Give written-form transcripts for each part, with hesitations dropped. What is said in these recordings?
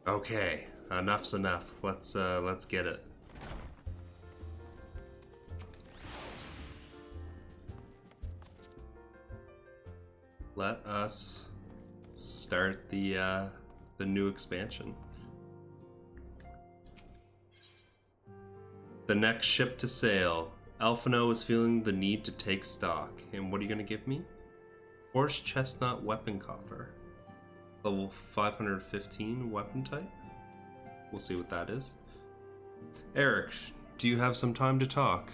Okay, enough's enough. Let's get it. Let us start the new expansion. The next ship to sail. Alphino is feeling the need to take stock. And what are you gonna give me? Horse chestnut weapon coffer. Level 515 weapon type. We'll see what that is. Eric, do you have some time to talk?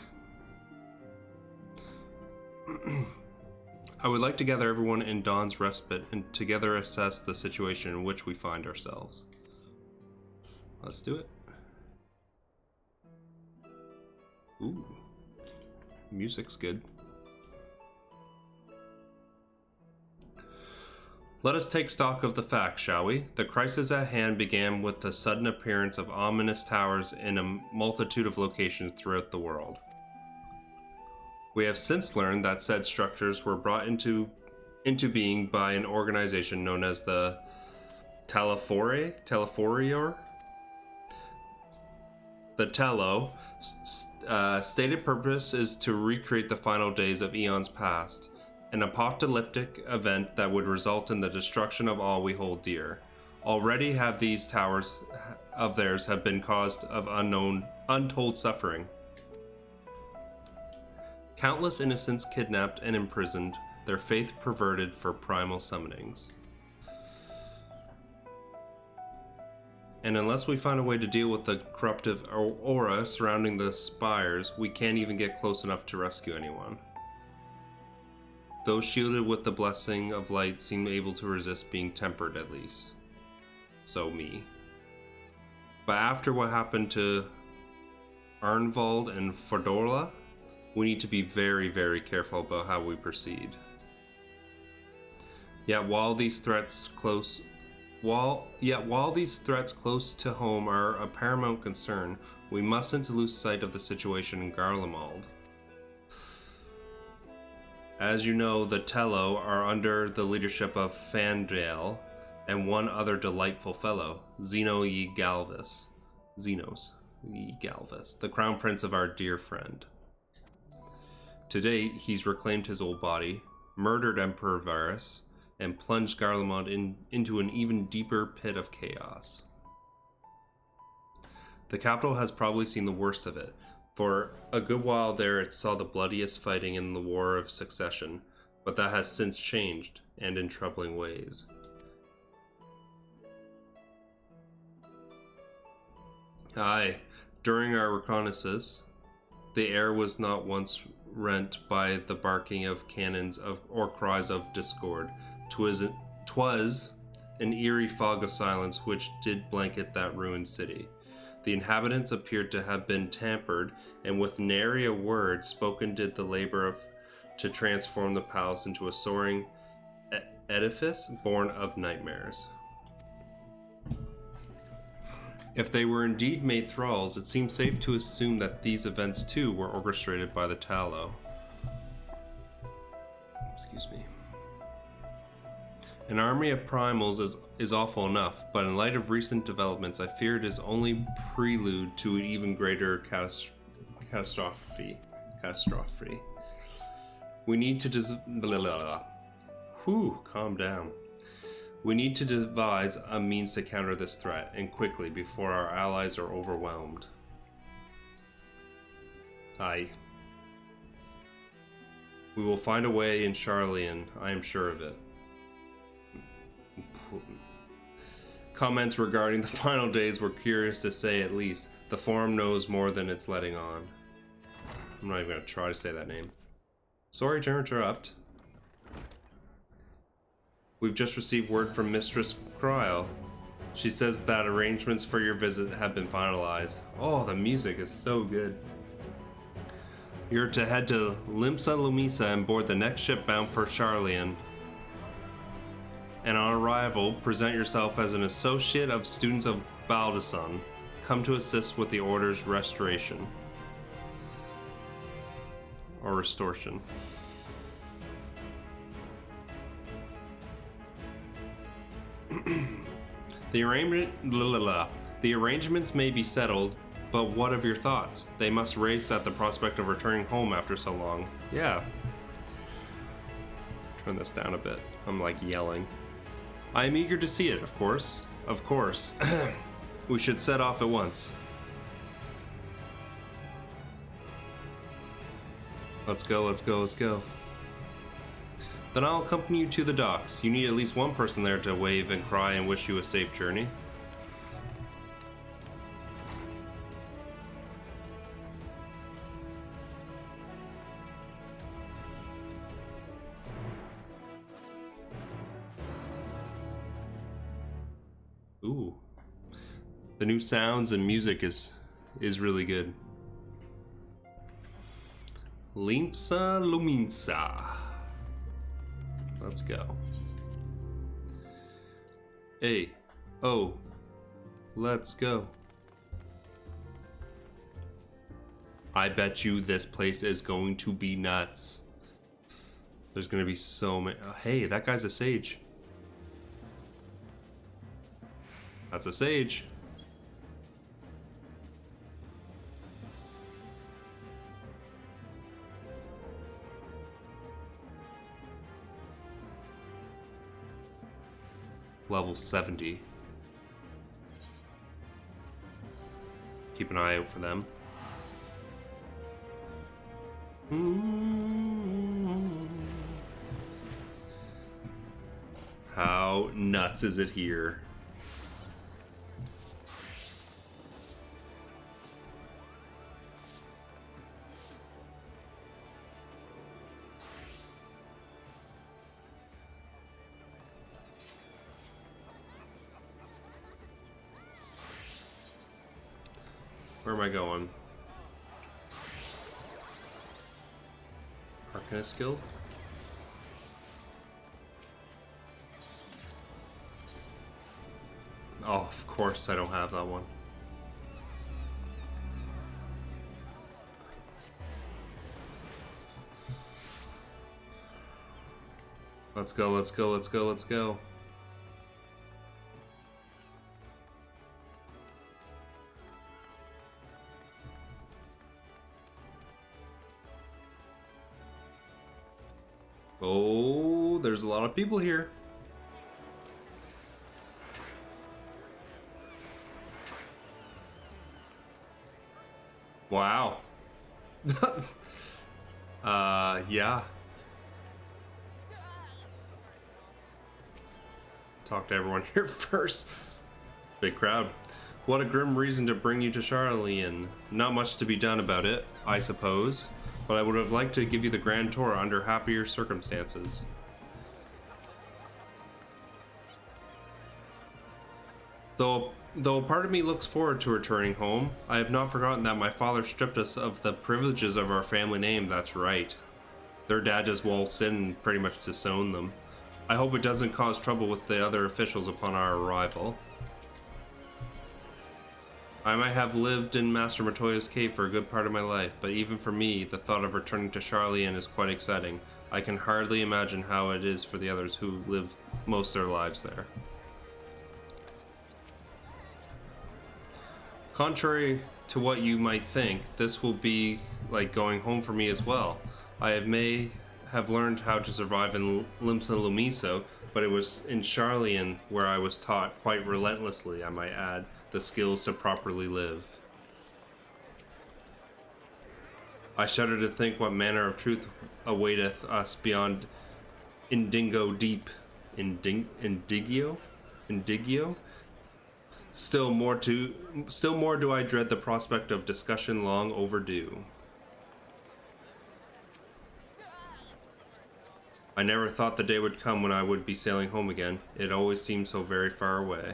I would like to gather everyone in Dawn's Respite and together assess the situation in which we find ourselves. Let's do it. Ooh. Music's good. Let us take stock of the facts, shall we? The crisis at hand began with the sudden appearance of ominous towers in a multitude of locations throughout the world. We have since learned that said structures were brought into being by an organization known as the Teleforior? The Tello. Stated purpose is to recreate the final days of eons past, an apocalyptic event that would result in the destruction of all we hold dear. Already have these towers of theirs have been caused of untold suffering. Countless innocents kidnapped and imprisoned, their faith perverted for primal summonings. And unless we find a way to deal with the corruptive aura surrounding the spires, we can't even get close enough to rescue anyone. Those shielded with the blessing of light seem able to resist being tempered at least. So me. But after what happened to Arnvald and Fodorla, we need to be very, very careful about how we proceed. Yet while these threats close to home are a paramount concern, we mustn't lose sight of the situation in Garlemald. As you know, the Tello are under the leadership of Fandale and one other delightful fellow, Zenos y Galvis, the crown prince of our dear friend. To date, he's reclaimed his old body, murdered Emperor Varus, and plunged Garlemald into an even deeper pit of chaos. The capital has probably seen the worst of it. For a good while there, it saw the bloodiest fighting in the War of Succession, but that has since changed, and in troubling ways. Aye, during our reconnaissance, the air was not once rent by the barking of cannons or cries of discord. 'Twas an eerie fog of silence which did blanket that ruined city. The inhabitants appeared to have been tampered, and with nary a word spoken did the labor to transform the palace into a soaring edifice born of nightmares. If they were indeed made thralls, it seems safe to assume that these events too were orchestrated by the Tallow. Excuse me. An army of primals is awful enough, but in light of recent developments, I fear it is only prelude to an even greater catastrophe. We need to calm down. We need to devise a means to counter this threat, and quickly, before our allies are overwhelmed. Aye. We will find a way in Sharlayan, I am sure of it. Comments regarding the final days were curious to say at least. The forum knows more than it's letting on. I'm not even going to try to say that name. Sorry to interrupt. We've just received word from Mistress Cryle. She says that arrangements for your visit have been finalized. Oh, the music is so good. You're to head to Limsa Lumisa and board the next ship bound for Sharlayan. And on arrival, present yourself as an associate of students of Baldasson, come to assist with the Order's restoration. Or restoration. The arrangements may be settled, but what of your thoughts? They must race at the prospect of returning home after so long. Yeah. Turn this down a bit. I'm like yelling. I am eager to see it, of course. Of course. We should set off at once. Let's go, let's go, let's go. Then I'll accompany you to the docks. You need at least one person there to wave and cry and wish you a safe journey. Ooh. The new sounds and music is really good. Limsa Luminsa. Let's go. Hey. Oh. Let's go. I bet you this place is going to be nuts. There's going to be so many. Oh, hey, that guy's a sage. That's a sage. Level 70. Keep an eye out for them. How nuts is it here? Where am I going? Arcana skill? Oh, of course I don't have that one. Let's go, let's go, let's go, let's go. Oh, there's a lot of people here. Wow. Yeah. Talk to everyone here first. Big crowd. What a grim reason to bring you to Sharlayan. Not much to be done about it, I suppose. But I would have liked to give you the grand tour under happier circumstances. Though part of me looks forward to returning home, I have not forgotten that my father stripped us of the privileges of our family name, that's right. Their dad just waltzed in and pretty much disowned them. I hope it doesn't cause trouble with the other officials upon our arrival. I might have lived in Master Matoya's cave for a good part of my life, but even for me, the thought of returning to Sharlayan is quite exciting. I can hardly imagine how it is for the others who live most of their lives there. Contrary to what you might think, this will be like going home for me as well. I may have learned how to survive in Limsa Lumiso, but it was in Sharlayan where I was taught, quite relentlessly I might add, the skills to properly live. I shudder to think what manner of truth awaiteth us beyond Indingo Deep. Indigio? Still more do I dread the prospect of discussion long overdue. I never thought the day would come when I would be sailing home again. It always seemed so very far away.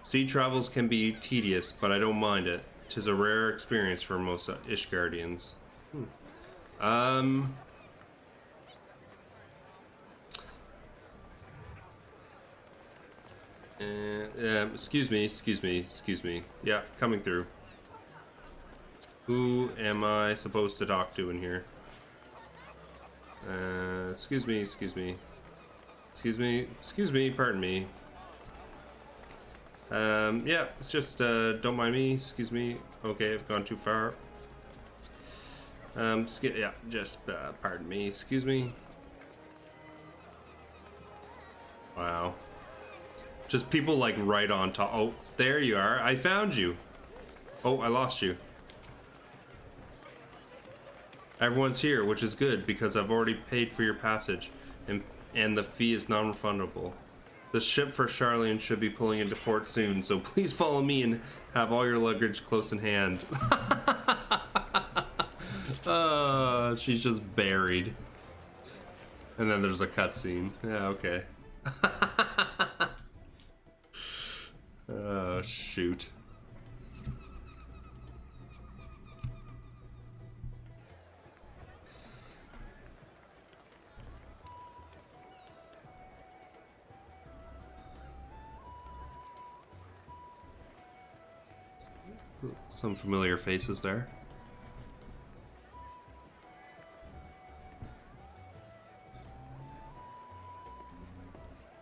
Sea travels can be tedious, but I don't mind it. 'Tis a rare experience for most Ishgardians. Excuse me. Yeah, coming through. Who am I supposed to talk to in here? Excuse me. Excuse me, pardon me. Yeah, it's just, don't mind me, excuse me. Okay, I've gone too far. Yeah, just, pardon me, excuse me. Wow. Just people, like, right on top. Oh, there you are, I found you. Oh, I lost you. Everyone's here, which is good, because I've already paid for your passage, and the fee is non-refundable. The ship for Sharlayan should be pulling into port soon, so please follow me and have all your luggage close in hand. She's just buried. And then there's a cutscene. Yeah, okay. Oh, shoot. Some familiar faces there.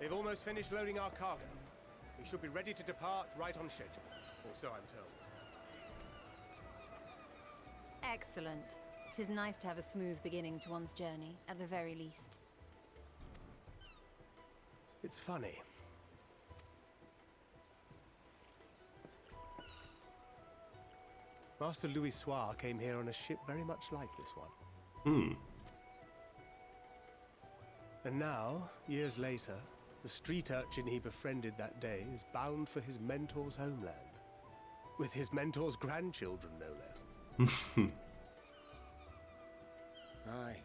They've almost finished loading our cargo. We should be ready to depart right on schedule, or so I'm told. Excellent. It is nice to have a smooth beginning to one's journey, at the very least. It's funny. Master Louis Soir came here on a ship very much like this one. And now, years later, the street urchin he befriended that day is bound for his mentor's homeland. With his mentor's grandchildren, no less. Aye.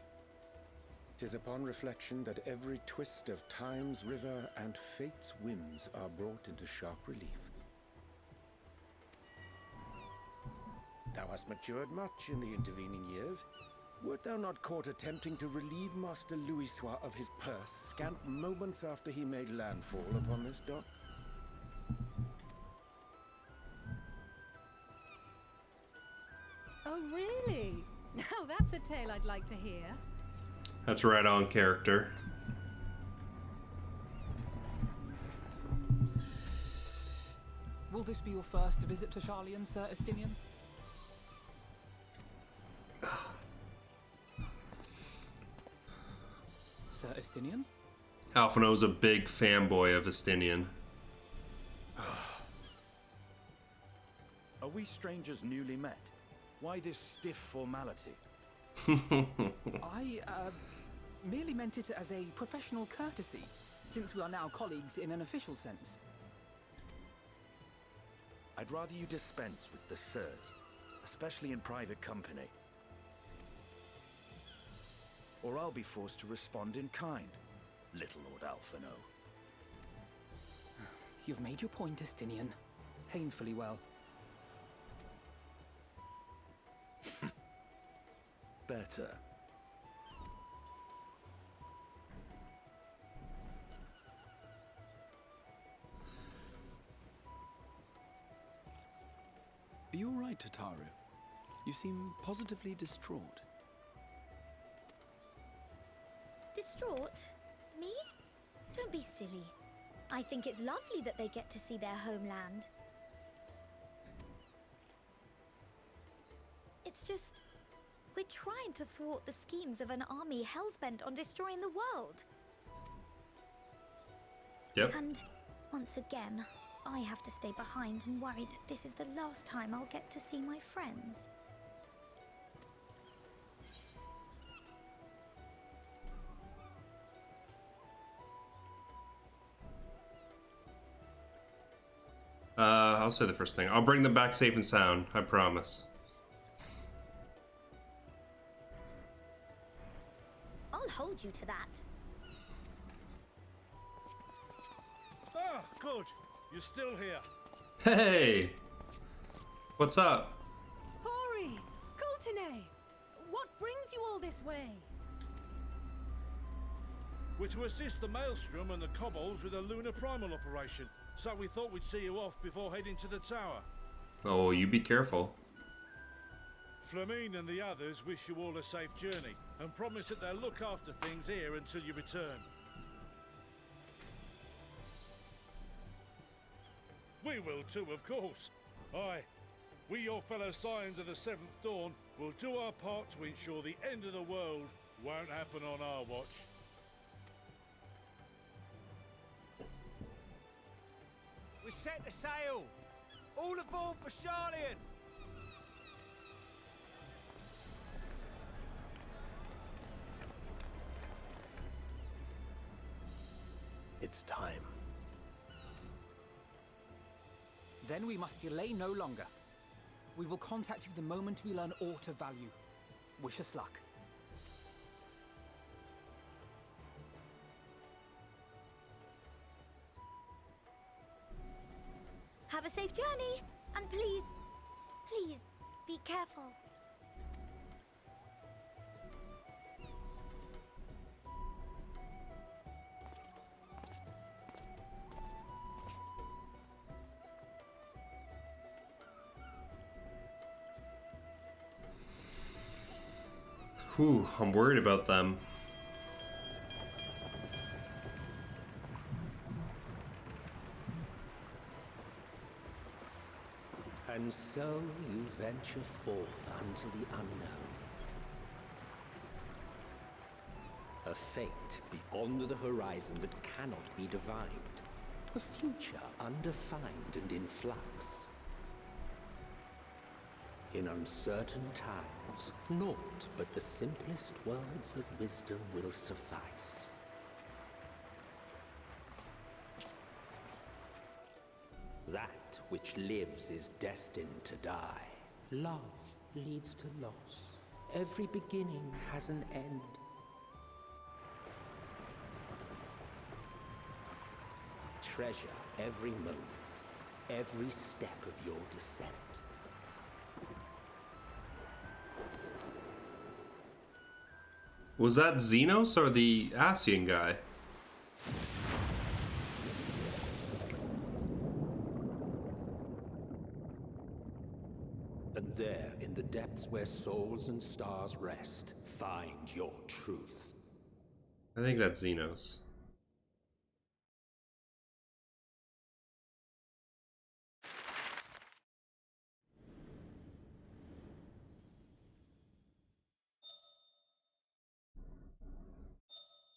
'Tis upon reflection that every twist of time's river and fate's whims are brought into sharp relief. Thou hast matured much in the intervening years. Wert thou not caught attempting to relieve Master Louis Soir of his purse scant moments after he made landfall upon this dock? Oh, really? Now that's a tale I'd like to hear. That's right on character. Will this be your first visit to Sharlayan, Sir Estinian? Sir Estinian? Alphino's a big fanboy of Estinian. Are we strangers newly met? Why this stiff formality? I, merely meant it as a professional courtesy, since we are now colleagues in an official sense. I'd rather you dispense with the sirs, especially in private company. Or I'll be forced to respond in kind, little Lord Alphino. You've made your point, Estinian. Painfully well. Better. Are you all right, Tataru? You seem positively distraught. Distraught? Me? Don't be silly. I think it's lovely that they get to see their homeland. It's just, we're trying to thwart the schemes of an army hell-bent on destroying the world. Yep. And once again, I have to stay behind and worry that this is the last time I'll get to see my friends. I'll say the first thing. I'll bring them back safe and sound. I promise. I'll hold you to that. Ah, good. You're still here. Hey! What's up? Hori! Kultine! What brings you all this way? We're to assist the Maelstrom and the Kobolds with a lunar primal operation, so we thought we'd see you off before heading to the tower. Oh, you be careful. Flamine and the others wish you all a safe journey, and promise that they'll look after things here until you return. We will too, of course. Aye, we, your fellow Scions of the Seventh Dawn, will do our part to ensure the end of the world won't happen on our watch. We set the sail! All aboard for Sharlayan! It's time. Then we must delay no longer. We will contact you the moment we learn aught of value. Wish us luck. Have a safe journey, and please, please, be careful. Whew, I'm worried about them. And so you venture forth unto the unknown. A fate beyond the horizon that cannot be divined. A future undefined and in flux. In uncertain times, naught but the simplest words of wisdom will suffice. That which lives is destined to die. Love leads to loss. Every beginning has an end. Treasure every moment, every step of your descent. Was that Xenos or the Asian guy? And there, in the depths where souls and stars rest, find your truth. I think that's Xenos.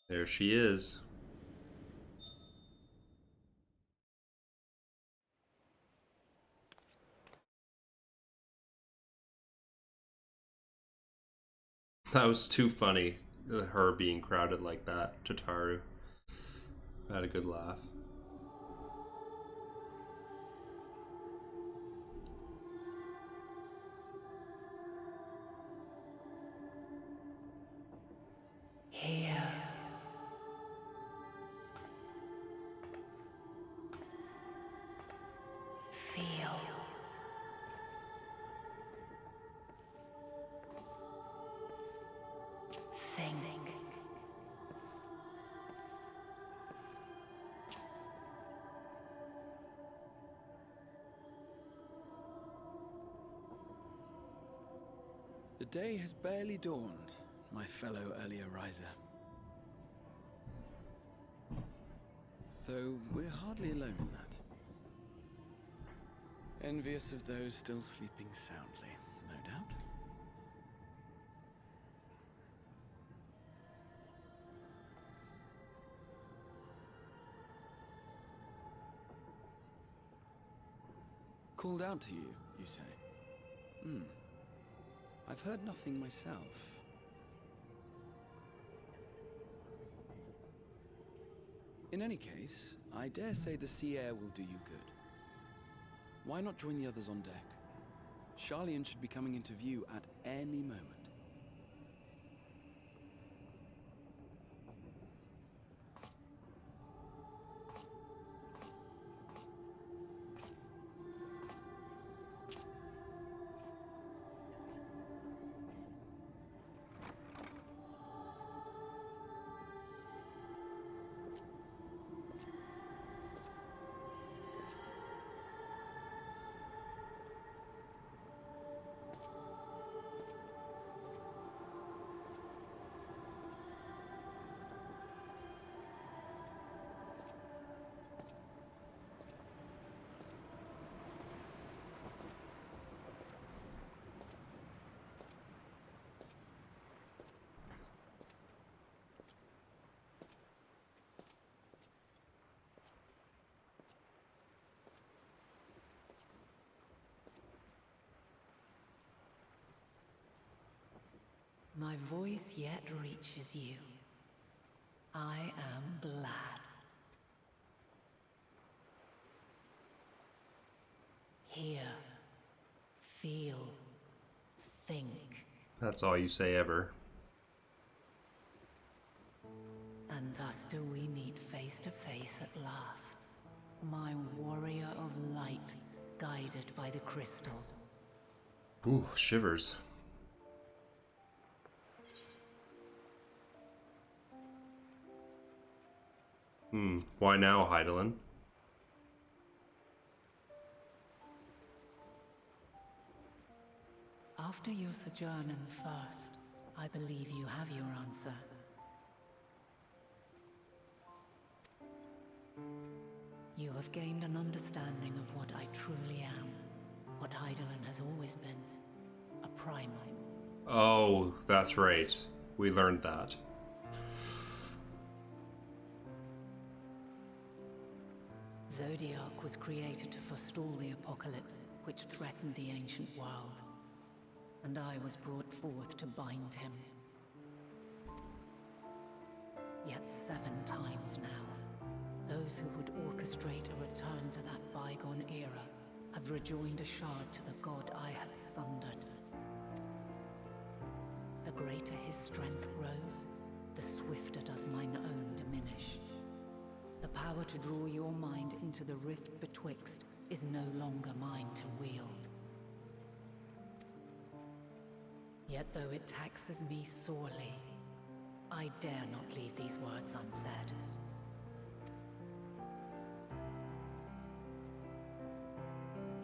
There she is. That was too funny, her being crowded like that, Tataru. I had a good laugh. Here. Feel. Think. The day has barely dawned, my fellow earlier riser. Though we're hardly alone in that. Envious of those still sleeping soundly, no doubt. Called out to you, you say? I've heard nothing myself. In any case, I dare say the sea air will do you good. Why not join the others on deck? Sharlayan should be coming into view at any moment. my voice yet reaches you, I am glad. Hear, feel, think. That's all you say ever. And thus do we meet face to face at last, my warrior of light, guided by the crystal. Ooh, shivers. Why now, Heidelin? After your sojourn in the First, I believe you have your answer. You have gained an understanding of what I truly am, what Heidelin has always been, a primal. Oh, that's right. We learned that. Zodiac was created to forestall the apocalypse which threatened the ancient world, and I was brought forth to bind him. Yet 7 times now, those who would orchestrate a return to that bygone era have rejoined a shard to the god I had sundered. The greater his strength grows, the swifter does mine own diminish. The power to draw your mind into the rift betwixt is no longer mine to wield. Yet though it taxes me sorely, I dare not leave these words unsaid.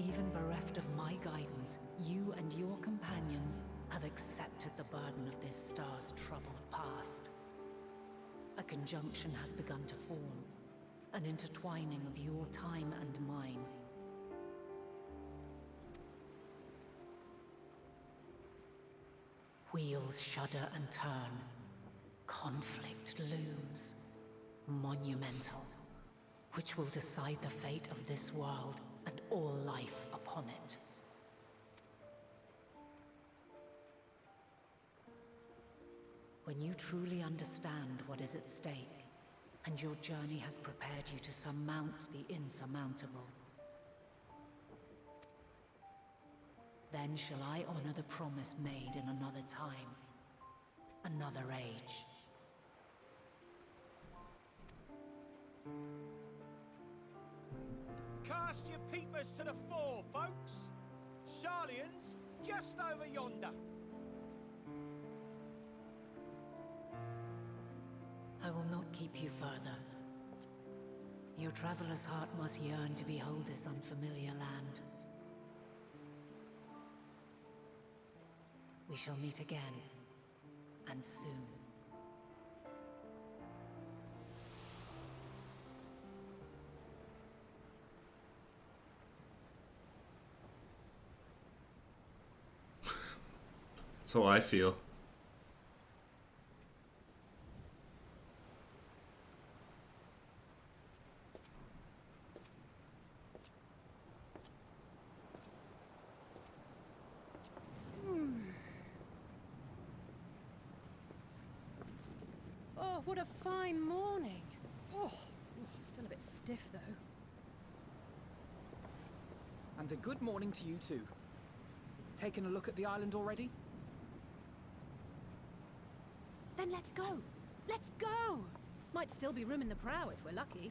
Even bereft of my guidance, you and your companions have accepted the burden of this star's troubled past. A conjunction has begun to form, an intertwining of your time and mine. Wheels shudder and turn. Conflict looms. Monumental. Which will decide the fate of this world and all life upon it. When you truly understand what is at stake, and your journey has prepared you to surmount the insurmountable, then shall I honor the promise made in another time, another age. Cast your peepers to the fore, folks. Sharlayan's just over yonder. I will not keep you further. Your traveler's heart must yearn to behold this unfamiliar land. We shall meet again, and soon. That's how I feel. Oh, what a fine morning. Oh, still a bit stiff though. And a good morning to you too. Taken a look at the island already? Then let's go. Let's go. Might still be room in the prow if we're lucky.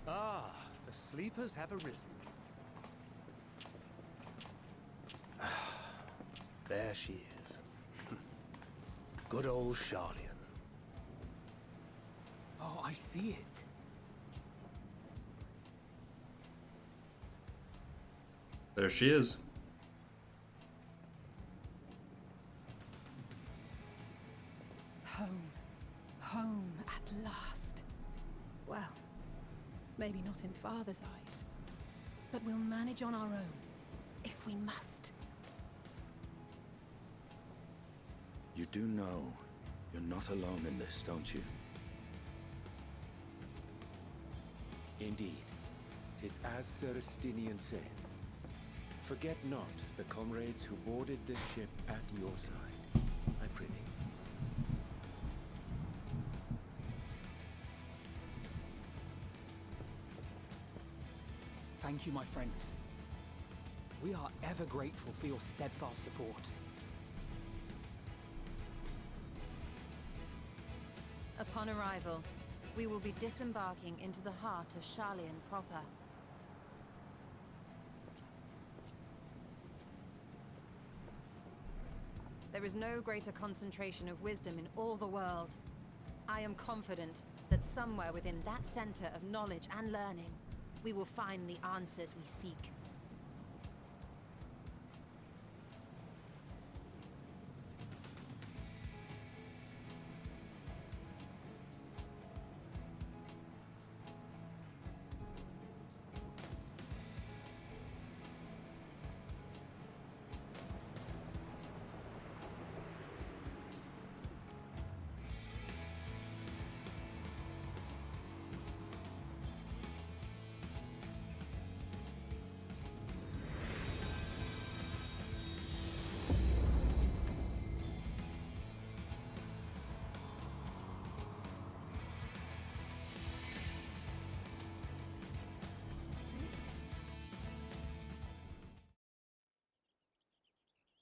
Ah, the sleepers have arisen. There she is. Good old Sharlayan. Oh, I see it. There she is. Home. Home at last. Well, maybe not in Father's eyes. But we'll manage on our own, if we must. You do know, You're not alone in this, don't you? Indeed. 'Tis as Sir Estinian said. Forget not the comrades who boarded this ship at your side, I prithee. Thank you, my friends. We are ever grateful for your steadfast support. Upon arrival, we will be disembarking into the heart of Sharlayan proper. There is no greater concentration of wisdom in all the world. I am confident that somewhere within that center of knowledge and learning, we will find the answers we seek.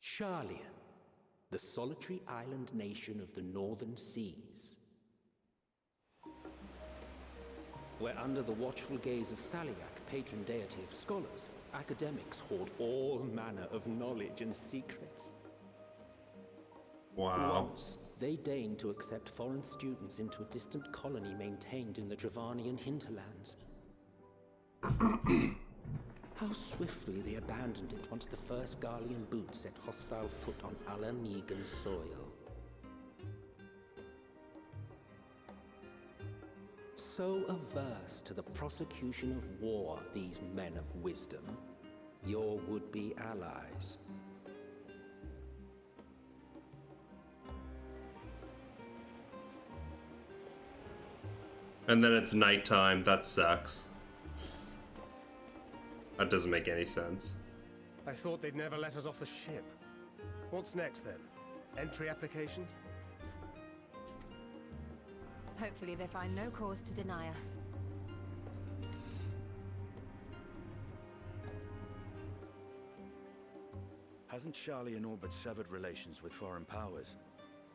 Sharlayan, the solitary island nation of the northern seas. Where under the watchful gaze of Thaliak, patron deity of scholars, academics hoard all manner of knowledge and secrets. Wow. Once, they deigned to accept foreign students into a distant colony maintained in the Dravanian hinterlands. How swiftly they abandoned it once the first Garlean boot set hostile foot on Alamegan soil. So averse to the prosecution of war, these men of wisdom, your would-be allies. And then it's nighttime. That sucks. That doesn't make any sense. I thought they'd never let us off the ship. What's next then? Entry applications? Hopefully they find no cause to deny us. Hasn't Sharlayan all but severed relations with foreign powers?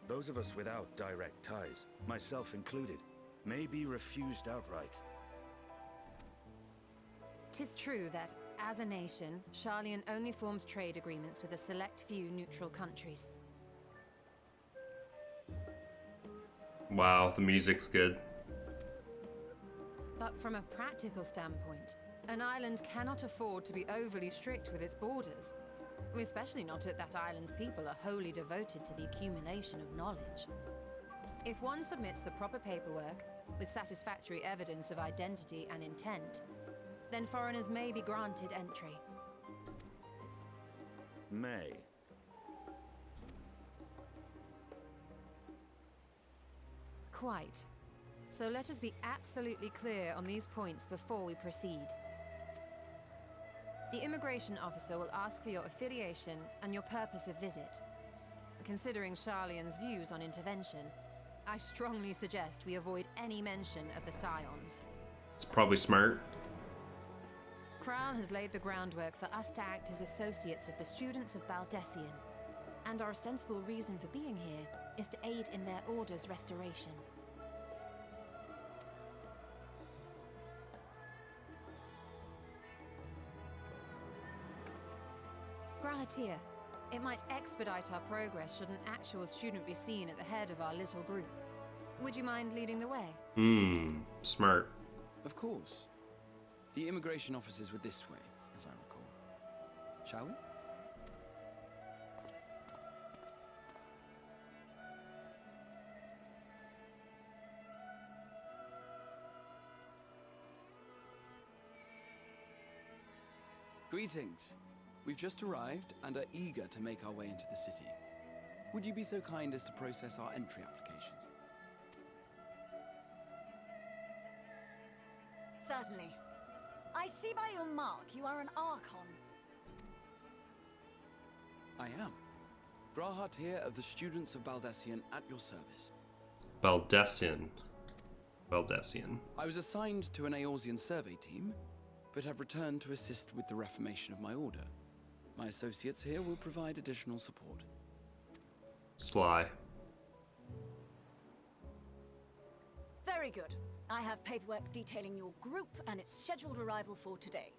Those of us without direct ties, myself included, may be refused outright. 'Tis true that, as a nation, Sharlayan only forms trade agreements with a select few neutral countries. Wow, the music's good. But from a practical standpoint, an island cannot afford to be overly strict with its borders. Especially not if that island's people are wholly devoted to the accumulation of knowledge. If one submits the proper paperwork, with satisfactory evidence of identity and intent, then foreigners may be granted entry. May. Quite. So let us be absolutely clear on these points before we proceed. The immigration officer will ask for your affiliation and your purpose of visit. Considering Sharlayan's views on intervention, I strongly suggest we avoid any mention of the Scions. It's probably smart. Crown has laid the groundwork for us to act as associates of the students of Baldessian, and our ostensible reason for being here is to aid in their order's restoration. Grahatir, it might expedite our progress should an actual student be seen at the head of our little group. Would you mind leading the way? Smart. Of course. The immigration officers were this way, as I recall. Shall we? Greetings. We've just arrived and are eager to make our way into the city. would you be so kind as to process our entry applications? Certainly. I see by your mark you are an Archon. I am. Grahat here of the Students of Baldessian at your service. Baldessian. I was assigned to an Eorzean survey team, but have returned to assist with the reformation of my order. My associates here will provide additional support. Sly. Very good. I have paperwork detailing your group and its scheduled arrival for today.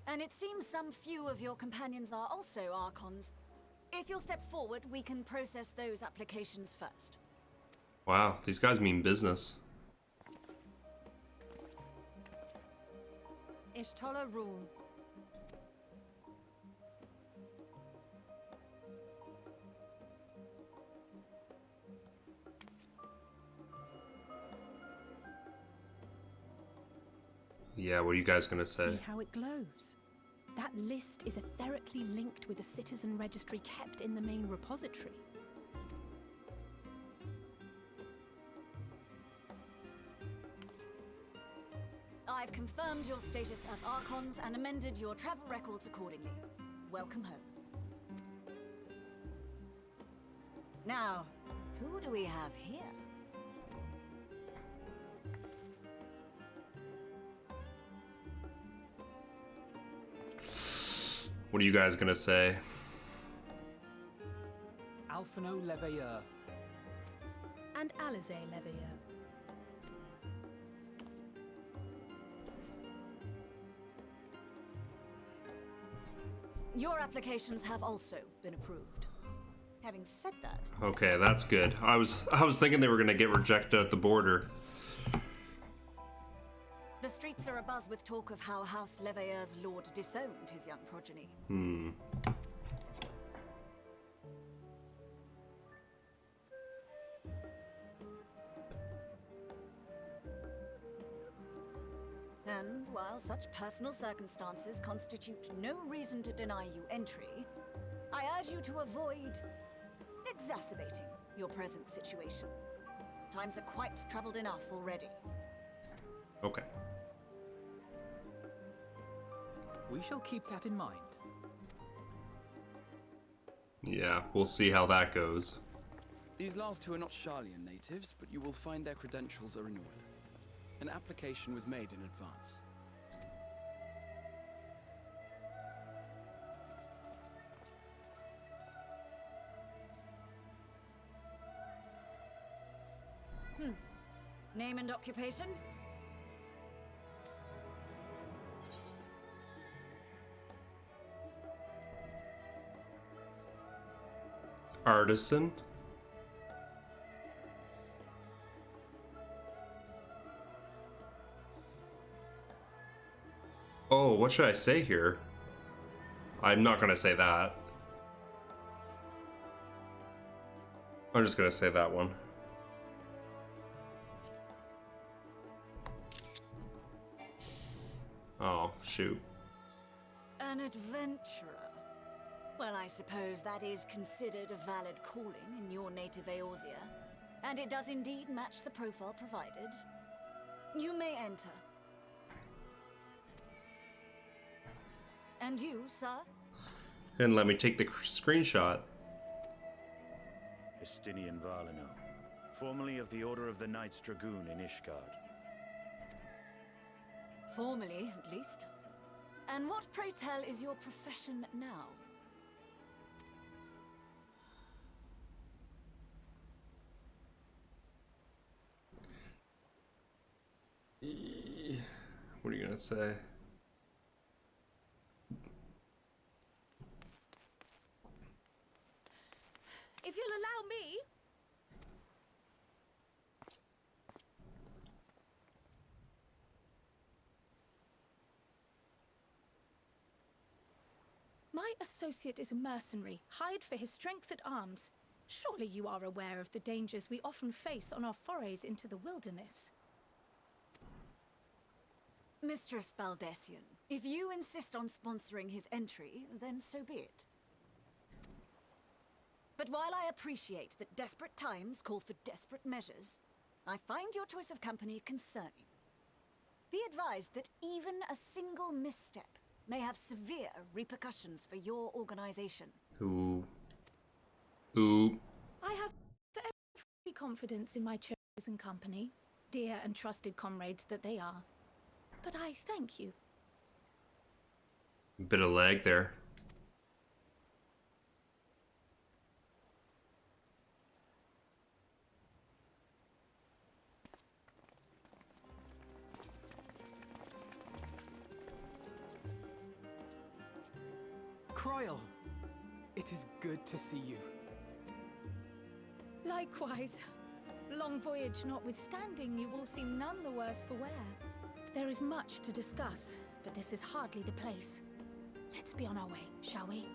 And it seems some few of your companions are also Archons. If you'll step forward, we can process those applications first. Wow, these guys mean business. Ishtola rule. Yeah, what are you guys gonna say? See how it glows. That list is etherically linked with a citizen registry kept in the main repository. I've confirmed your status as Archons and amended your travel records accordingly. Welcome home. Now, who do we have here? What are you guys gonna say? Alphino Leveilleur. And Alize Leveilleur. Your applications have also been approved. Having said that... Okay, that's good. I was thinking they were gonna get rejected at the border. The streets are abuzz with talk of how House Leveilleur's lord disowned his young progeny. And while such personal circumstances constitute no reason to deny you entry, I urge you to avoid exacerbating your present situation. Times are quite troubled enough already. Okay. We shall keep that in mind. Yeah, we'll see how that goes. These last two are not Sharlayan natives, but you will find their credentials are in order. An application was made in advance. Name and occupation? Artisan. Oh, what should I say here? I'm not gonna say that. I'm just gonna say that one. Oh, shoot. An adventurer. Well, I suppose that is considered a valid calling in your native Eorzea, and it does indeed match the profile provided. You may enter. And you, sir? And let me take the screenshot. Estinian Valino, formerly of the Order of the Knights Dragoon in Ishgard. Formally, at least. And what, pray tell, is your profession now? What are you gonna say? If you'll allow me... My associate is a mercenary, hired for his strength at arms. Surely you are aware of the dangers we often face on our forays into the wilderness. Mistress Baldessian, if you insist on sponsoring his entry, then so be it. But while I appreciate that desperate times call for desperate measures, I find your choice of company concerning. Be advised that even a single misstep may have severe repercussions for your organization. Ooh. I have every confidence in my chosen company, dear and trusted comrades that they are. But I thank you. Bit of lag there. Croyle, it is good to see you. Likewise. Long voyage notwithstanding, you all seem none the worse for wear. There is much to discuss, but this is hardly the place. Let's be on our way, shall we?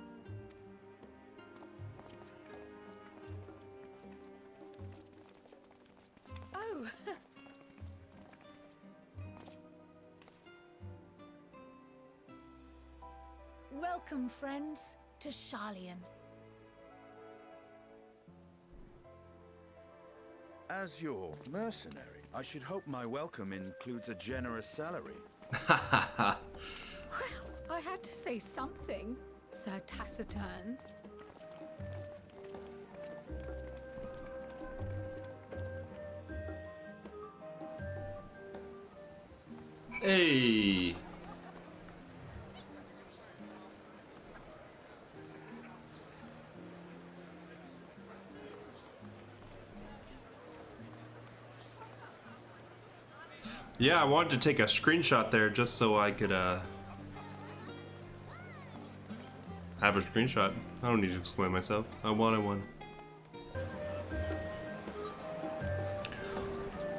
Oh! Welcome, friends, to Sharlayan. As your mercenary, I should hope my welcome includes a generous salary. Well, I had to say something, Sir Taciturn. Hey. Yeah, I wanted to take a screenshot there just so I could have a screenshot. I don't need to explain myself. I wanted one.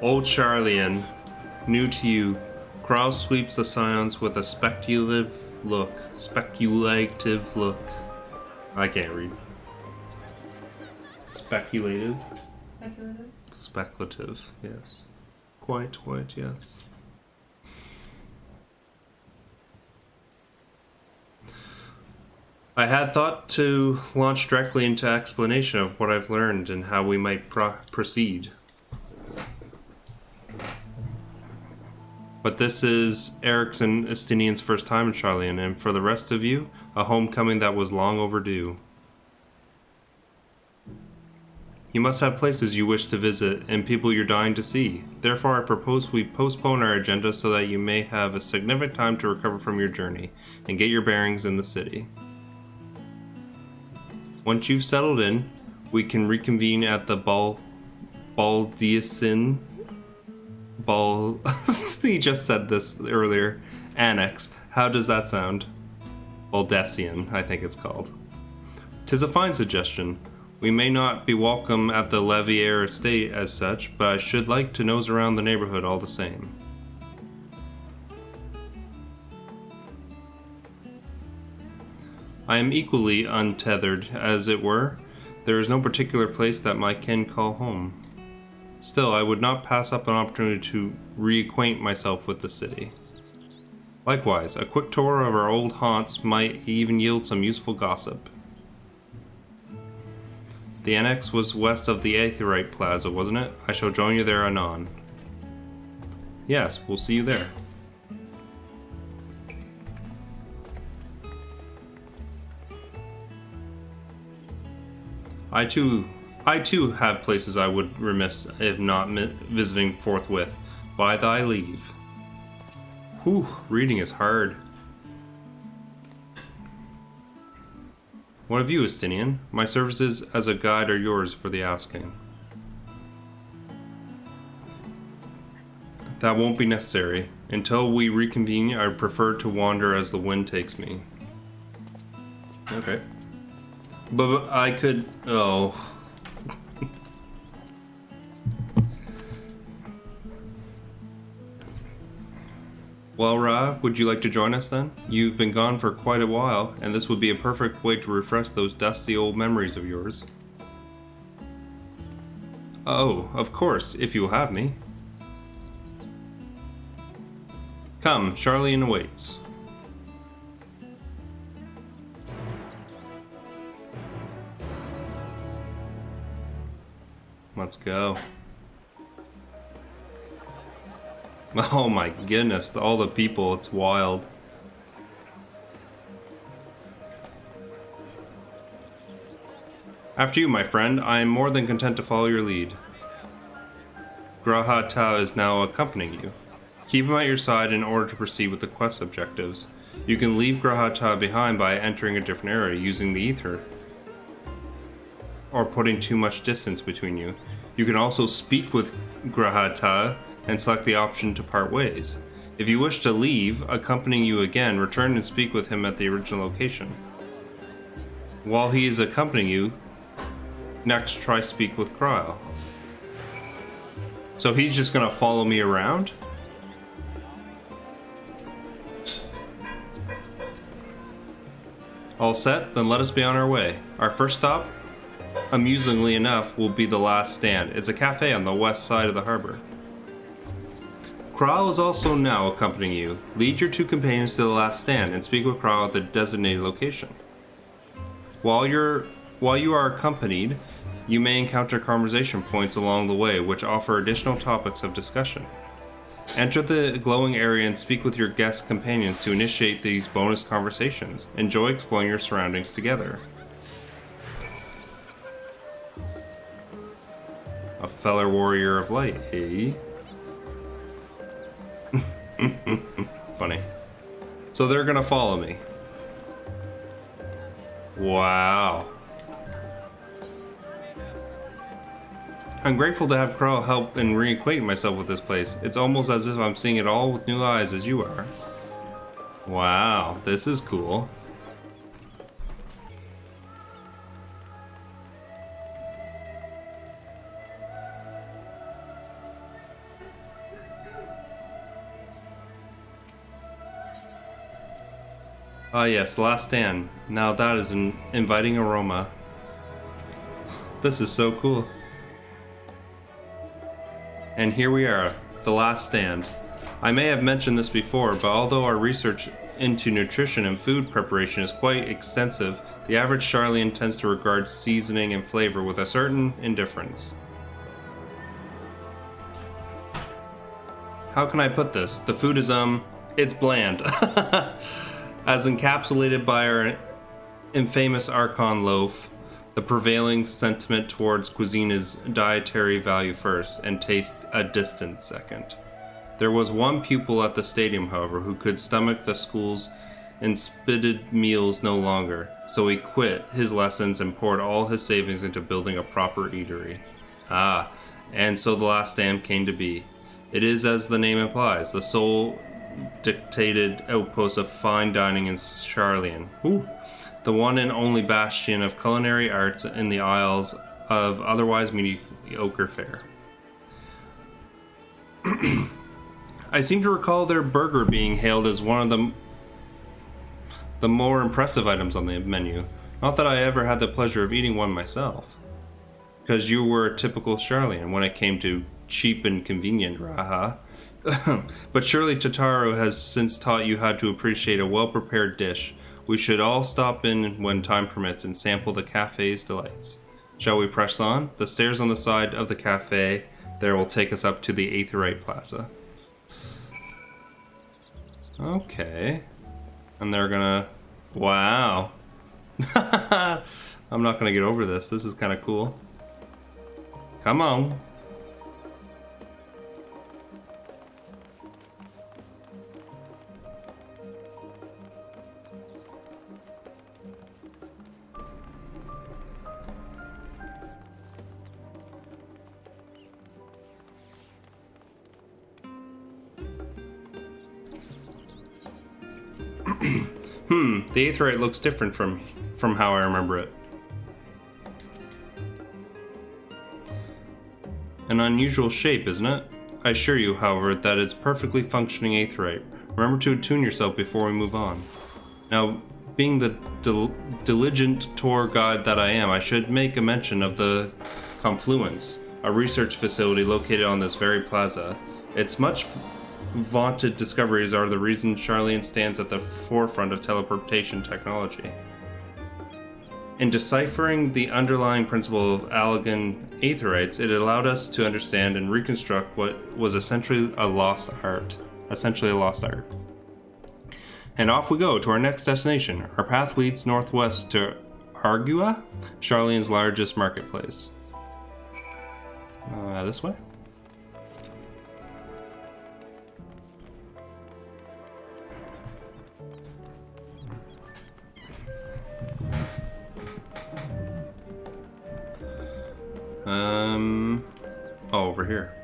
Old Sharlayan, new to you. Crow sweeps the scions with a speculative look. I can't read. Speculative? Speculative? Speculative, yes. Quite, yes. I had thought to launch directly into explanation of what I've learned and how we might proceed. But this is Eric's and Estinian's first time in Sharlayan, and for the rest of you, a homecoming that was long overdue. You must have places you wish to visit and people you're dying to see. Therefore, I propose we postpone our agenda so that you may have a significant time to recover from your journey and get your bearings in the city. Once you've settled in, we can reconvene at the Baldeasin. He just said this earlier. Annex. How does that sound? Baldessian, I think it's called. 'Tis a fine suggestion. We may not be welcome at the Levier estate as such, but I should like to nose around the neighborhood all the same. I am equally untethered, as it were. There is no particular place that my kin call home. Still, I would not pass up an opportunity to reacquaint myself with the city. Likewise, a quick tour of our old haunts might even yield some useful gossip. The annex was west of the Aetheryte Plaza, wasn't it? I shall join you there anon. Yes, we'll see you there. I too have places I would remiss if not visiting forthwith. By thy leave. Whew, reading is hard. What of you, Estinian? My services as a guide are yours for the asking. That won't be necessary. Until we reconvene, I prefer to wander as the wind takes me. Okay. But I could... Oh. Well, Ra, would you like to join us then? You've been gone for quite a while, and this would be a perfect way to refresh those dusty old memories of yours. Oh, of course, if you will have me. Come, Sharlayan awaits. Let's go. Oh my goodness, all the people, it's wild. After you, my friend, I am more than content to follow your lead. Graha Ta is now accompanying you. Keep him at your side in order to proceed with the quest objectives. You can leave Graha Ta behind by entering a different area using the ether, or putting too much distance between you. You can also speak with Graha Ta and select the option to part ways. If you wish to leave, accompanying you again, return and speak with him at the original location. While he is accompanying you, next try speak with Kryle. So he's just gonna follow me around? All set? Then let us be on our way. Our first stop, amusingly enough, will be the last stand. It's a cafe on the west side of the harbor. Kryle is also now accompanying you. Lead your two companions to the last stand and speak with Kryle at the designated location. While you are accompanied, you may encounter conversation points along the way which offer additional topics of discussion. Enter the glowing area and speak with your guest companions to initiate these bonus conversations. Enjoy exploring your surroundings together. A feller warrior of light, eh? Funny. So they're gonna follow me. Wow. I'm grateful to have Kryle help in reacquainting myself with this place. It's almost as if I'm seeing it all with new eyes as you are. Wow, this is cool. Ah yes, last stand. Now that is an inviting aroma. This is so cool. And here we are, the last stand. I may have mentioned this before, but although our research into nutrition and food preparation is quite extensive, the average Sharlayan tends to regard seasoning and flavor with a certain indifference. How can I put this? The food is, it's bland. As encapsulated by our infamous Archon loaf, the prevailing sentiment towards cuisine is dietary value first and taste a distant second. There was one pupil at the stadium, however, who could stomach the school's insipid meals no longer, so he quit his lessons and poured all his savings into building a proper eatery. Ah, and so the last stand came to be. It is, as the name implies, the sole dictated outpost of fine dining in Sharlayan. Ooh. The one and only bastion of culinary arts in the Isles of otherwise mediocre fare. I seem to recall their burger being hailed as one of the more impressive items on the menu. Not that I ever had the pleasure of eating one myself. Because you were a typical Sharlayan when it came to cheap and convenient raha. But surely Tataru has since taught you how to appreciate a well-prepared dish. We should all stop in when time permits and sample the cafe's delights. Shall we press on? The stairs on the side of the cafe there will take us up to the Aetherite Plaza. Okay. And they're gonna... Wow. I'm not gonna get over this. This is kind of cool. Come on. The Aetherite looks different from how I remember it. An unusual shape, isn't it? I assure you, however, that it's perfectly functioning Aetherite. Remember to attune yourself before we move on. Now, being the diligent tour guide that I am, I should make a mention of the Confluence, a research facility located on this very plaza. Its much vaunted discoveries are the reason Sharlayan stands at the forefront of teleportation technology. In deciphering the underlying principle of Allegan aetherites, it allowed us to understand and reconstruct what was essentially a lost art. And off we go to our next destination. Our path leads northwest to Argua, Sharlayan's largest marketplace. This way? Oh, over here.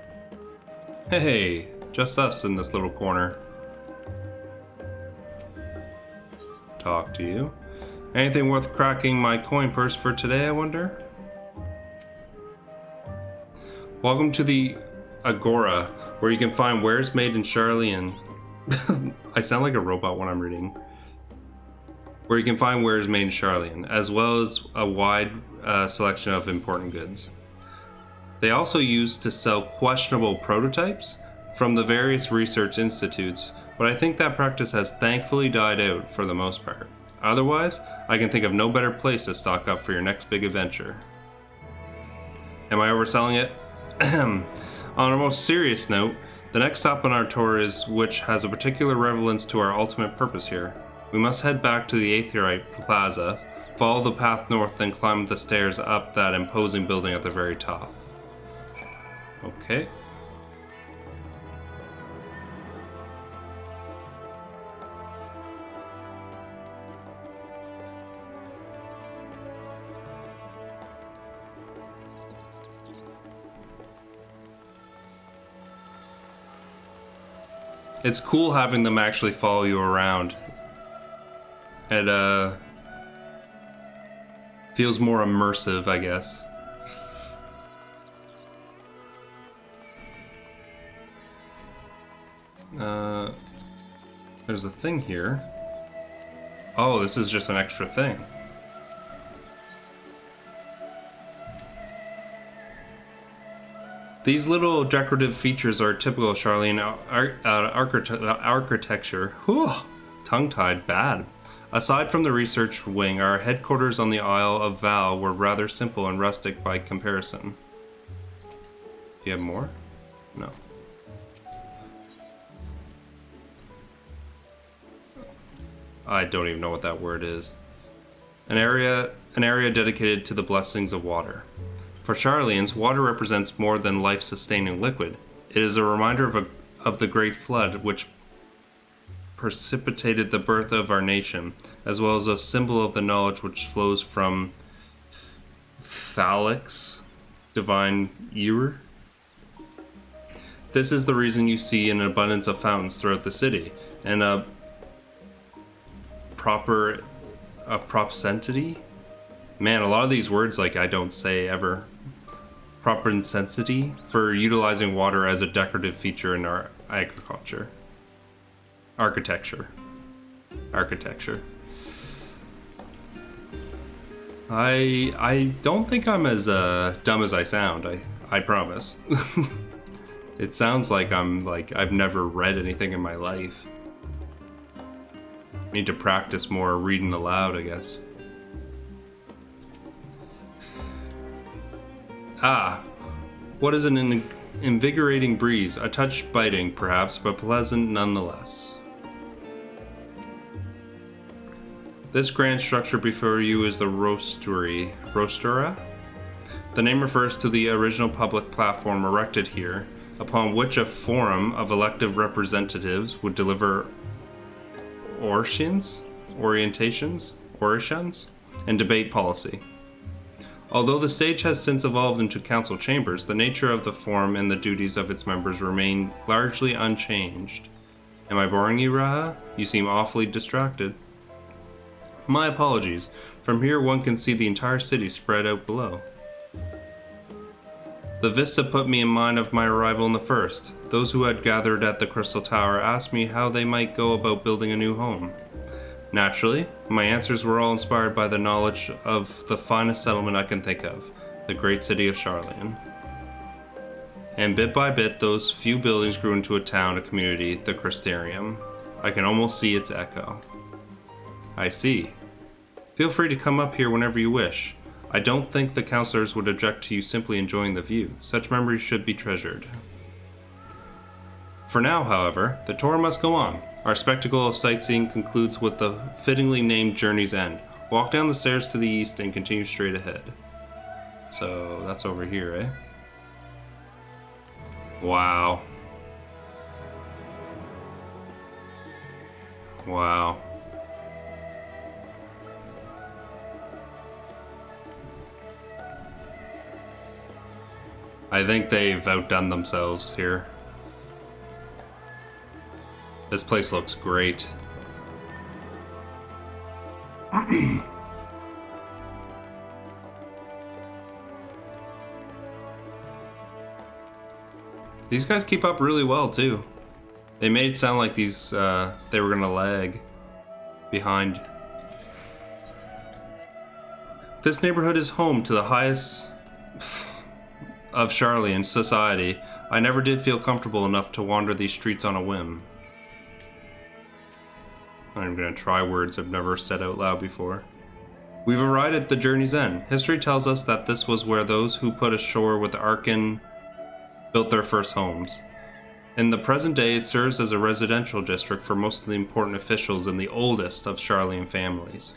Hey, just us in this little corner. Talk to you. Anything worth cracking my coin purse for today, I wonder? Welcome to the Agora, where you can find wares made in Sharlayan. I sound like a robot when I'm reading. Where you can find wares made in Sharlayan, as well as a wide selection of important goods. They also use to sell questionable prototypes from the various research institutes, but I think that practice has thankfully died out for the most part. Otherwise, I can think of no better place to stock up for your next big adventure. Am I overselling it? On a most serious note, the next stop on our tour is which has a particular relevance to our ultimate purpose here. We must head back to the Aetherite Plaza, follow the path north, then climb the stairs up that imposing building at the very top. Okay. It's cool having them actually follow you around. It feels more immersive, I guess. There's a thing here. Oh, this is just an extra thing. These little decorative features are typical of Sharlayan architecture. Whew, tongue-tied bad. Aside from the research wing, our headquarters on the Isle of Val were rather simple and rustic by comparison. Do you have more? No. I don't even know what that word is. An area dedicated to the blessings of water. For Sharlayans, water represents more than life-sustaining liquid. It is a reminder of the great flood which precipitated the birth of our nation, as well as a symbol of the knowledge which flows from Thalix, divine Ur. This is the reason you see an abundance of fountains throughout the city, and a propensity. Man, a lot of these words like I don't say ever. Propensity for utilizing water as a decorative feature in our architecture. I don't think I'm as dumb as I sound. I promise. It sounds like I've never read anything in my life. Need to practice more reading aloud, I guess. Ah, what is an invigorating breeze? A touch biting, perhaps, but pleasant nonetheless. This grand structure before you is the roastery. Roastera? The name refers to the original public platform erected here, upon which a forum of elective representatives would deliver orientations, and debate policy. Although the stage has since evolved into council chambers, the nature of the forum and the duties of its members remain largely unchanged. Am I boring you, Raha? You seem awfully distracted. My apologies. From here one can see the entire city spread out below. The vista put me in mind of my arrival in the first. Those who had gathered at the Crystal Tower asked me how they might go about building a new home. Naturally, my answers were all inspired by the knowledge of the finest settlement I can think of, the great city of Sharlayan. And bit by bit, those few buildings grew into a town, a community, the Crystarium. I can almost see its echo. I see. Feel free to come up here whenever you wish. I don't think the counselors would object to you simply enjoying the view. Such memories should be treasured. For now, however, the tour must go on. Our spectacle of sightseeing concludes with the fittingly named Journey's End. Walk down the stairs to the east and continue straight ahead. So, that's over here, eh? Wow. Wow. I think they've outdone themselves here. This place looks great. These guys keep up really well too. They made it sound like these they were gonna lag behind. This neighborhood is home to the highest of Sharlayan society. I never did feel comfortable enough to wander these streets on a whim. I'm gonna try words I've never said out loud before. We've arrived at the Journey's End. History tells us that this was where those who put ashore with Arkan built their first homes. In the present day, it serves as a residential district for most of the important officials and the oldest of Sharlayan families.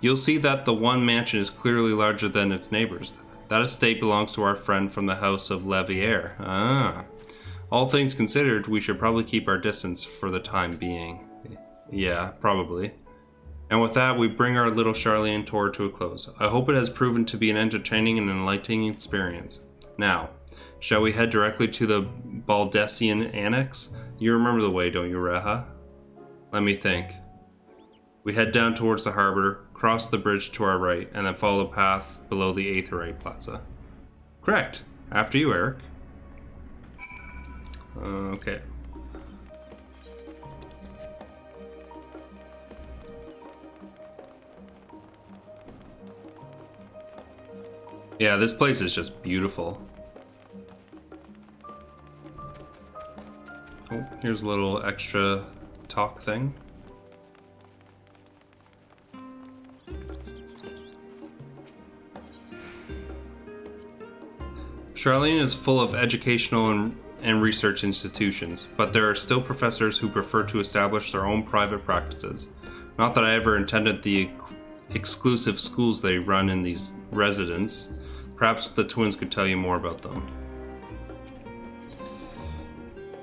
You'll see that the one mansion is clearly larger than its neighbors. That estate belongs to our friend from the house of Levier. Ah. All things considered, we should probably keep our distance for the time being. Yeah, probably. And with that, we bring our little Sharlayan tour to a close. I hope it has proven to be an entertaining and enlightening experience. Now, shall we head directly to the Baldessian Annex? You remember the way, don't you, Reha? Let me think. We head down towards the harbor, cross the bridge to our right, and then follow the path below the Aetherite Plaza. Correct. After you, Eric. Okay. Yeah, this place is just beautiful. Oh, here's a little extra talk thing. Sharlayan is full of educational and research institutions, but there are still professors who prefer to establish their own private practices. Not that I ever attended the exclusive schools they run in these residences. Perhaps the twins could tell you more about them.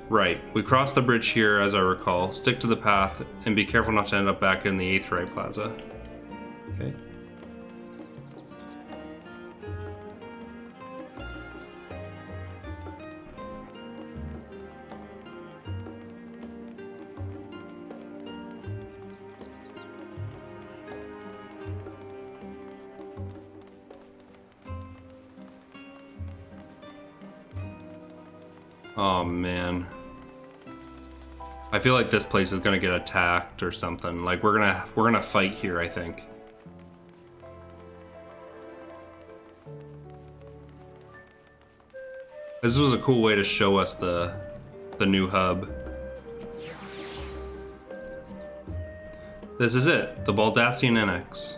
Right, we cross the bridge here as I recall, stick to the path, and be careful not to end up back in the Aetherite Plaza. Okay. Oh man. I feel like this place is gonna get attacked or something. Like we're gonna fight here, I think. This was a cool way to show us the new hub. This is it, the Baldessian Annex.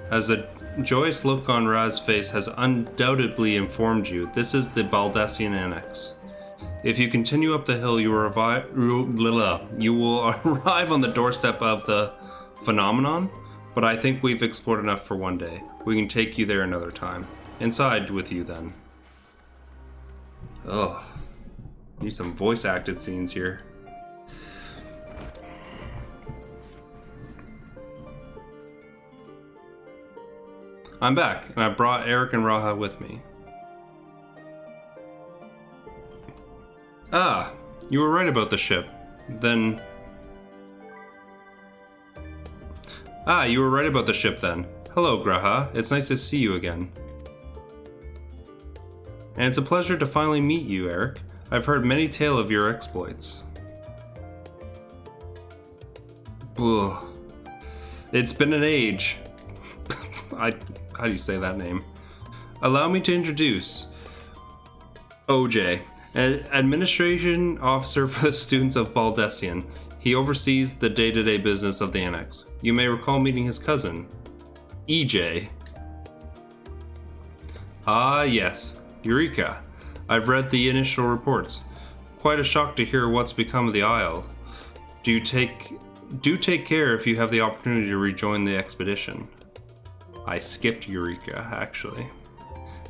As a joyous look on Raz's face has undoubtedly informed you, this is the Baldessian Annex. If you continue up the hill, you will arrive on the doorstep of the phenomenon, but I think we've explored enough for one day. We can take you there another time. Inside with you then. Ugh. Need some voice acted scenes here. I'm back, and I brought Eric and Raha with me. Ah, you were right about the ship. Then... Ah, you were right about the ship then. Hello, Graha. It's nice to see you again. And it's a pleasure to finally meet you, Eric. I've heard many tales of your exploits. Ugh. It's been an age. How do you say that name? Allow me to introduce OJ, Administration officer for the students of Baldesion. He oversees the day-to-day business of the annex. You may recall meeting his cousin, EJ. Ah, yes, Eureka. I've read the initial reports. Quite a shock to hear what's become of the Isle. Do take care if you have the opportunity to rejoin the expedition. I skipped Eureka, actually.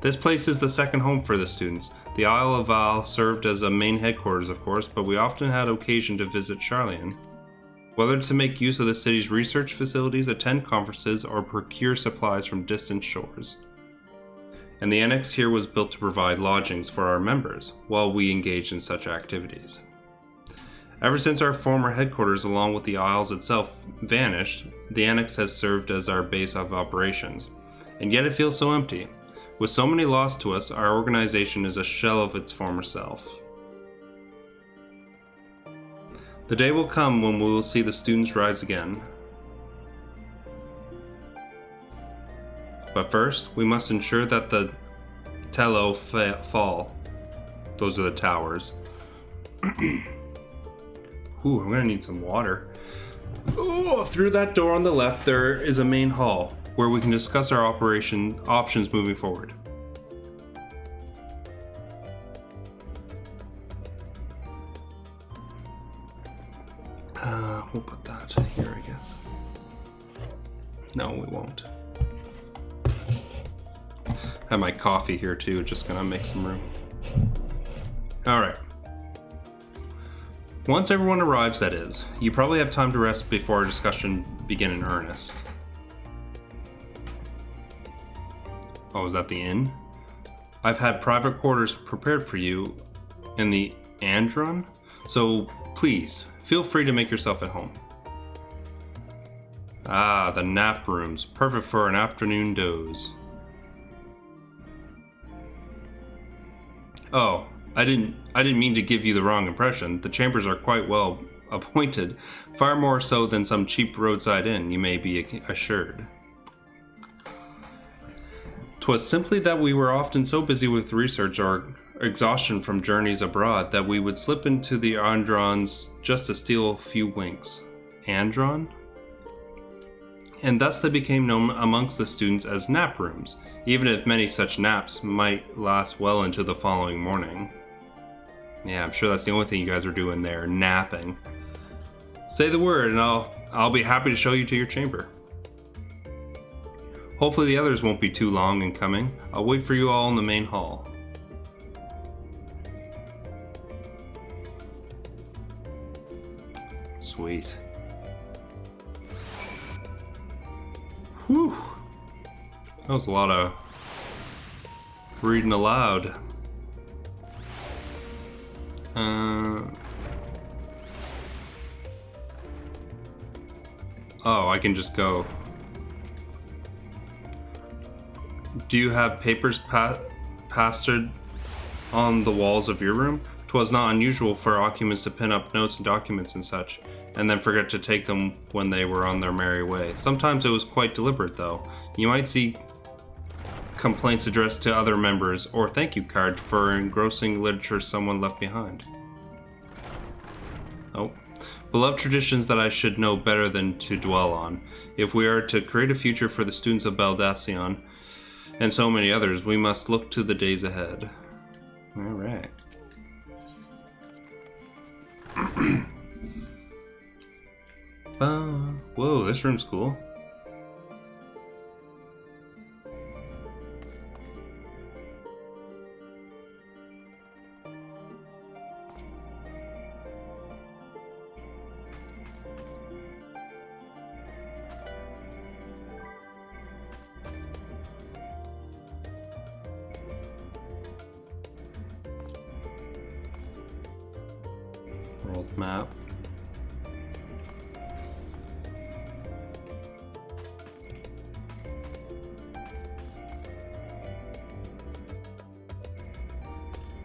This place is the second home for the students. The Isle of Val served as a main headquarters, of course, but we often had occasion to visit Sharlayan. Whether to make use of the city's research facilities, attend conferences, or procure supplies from distant shores. And the annex here was built to provide lodgings for our members, while we engaged in such activities. Ever since our former headquarters, along with the Isles itself, vanished, the annex has served as our base of operations. And yet it feels so empty. With so many lost to us, our organization is a shell of its former self. The day will come when we will see the students rise again. But first, we must ensure that the Tello fall. Those are the towers. Ooh, I'm gonna need some water. Ooh, through that door on the left, there is a main hall where we can discuss our operation options moving forward. We'll put that here, I guess. No, we won't. I have my coffee here too, just gonna make some room. Alright. Once everyone arrives, that is, you probably have time to rest before our discussion begin in earnest. Oh, is that the inn? I've had private quarters prepared for you in the Andron, so please, feel free to make yourself at home. Ah, the nap rooms, perfect for an afternoon doze. Oh, I didn't mean to give you the wrong impression. The chambers are quite well appointed, far more so than some cheap roadside inn, you may be assured. 'Twas simply that we were often so busy with research or exhaustion from journeys abroad that we would slip into the Androns just to steal a few winks. Andron? And thus they became known amongst the students as nap rooms, even if many such naps might last well into the following morning. Yeah, I'm sure that's the only thing you guys are doing there, napping. Say the word and I'll be happy to show you to your chamber. Hopefully the others won't be too long in coming. I'll wait for you all in the main hall. Sweet. Whew. That was a lot of reading aloud. Oh, I can just go. Do you have papers pasted on the walls of your room? 'Twas not unusual for occupants to pin up notes and documents and such, and then forget to take them when they were on their merry way. Sometimes it was quite deliberate, though. You might see complaints addressed to other members, or thank you card for engrossing literature someone left behind. Oh. Beloved traditions that I should know better than to dwell on. If we are to create a future for the students of Baldesion, and so many others, we must look to the days ahead. Alright. Whoa, this room's cool. World map.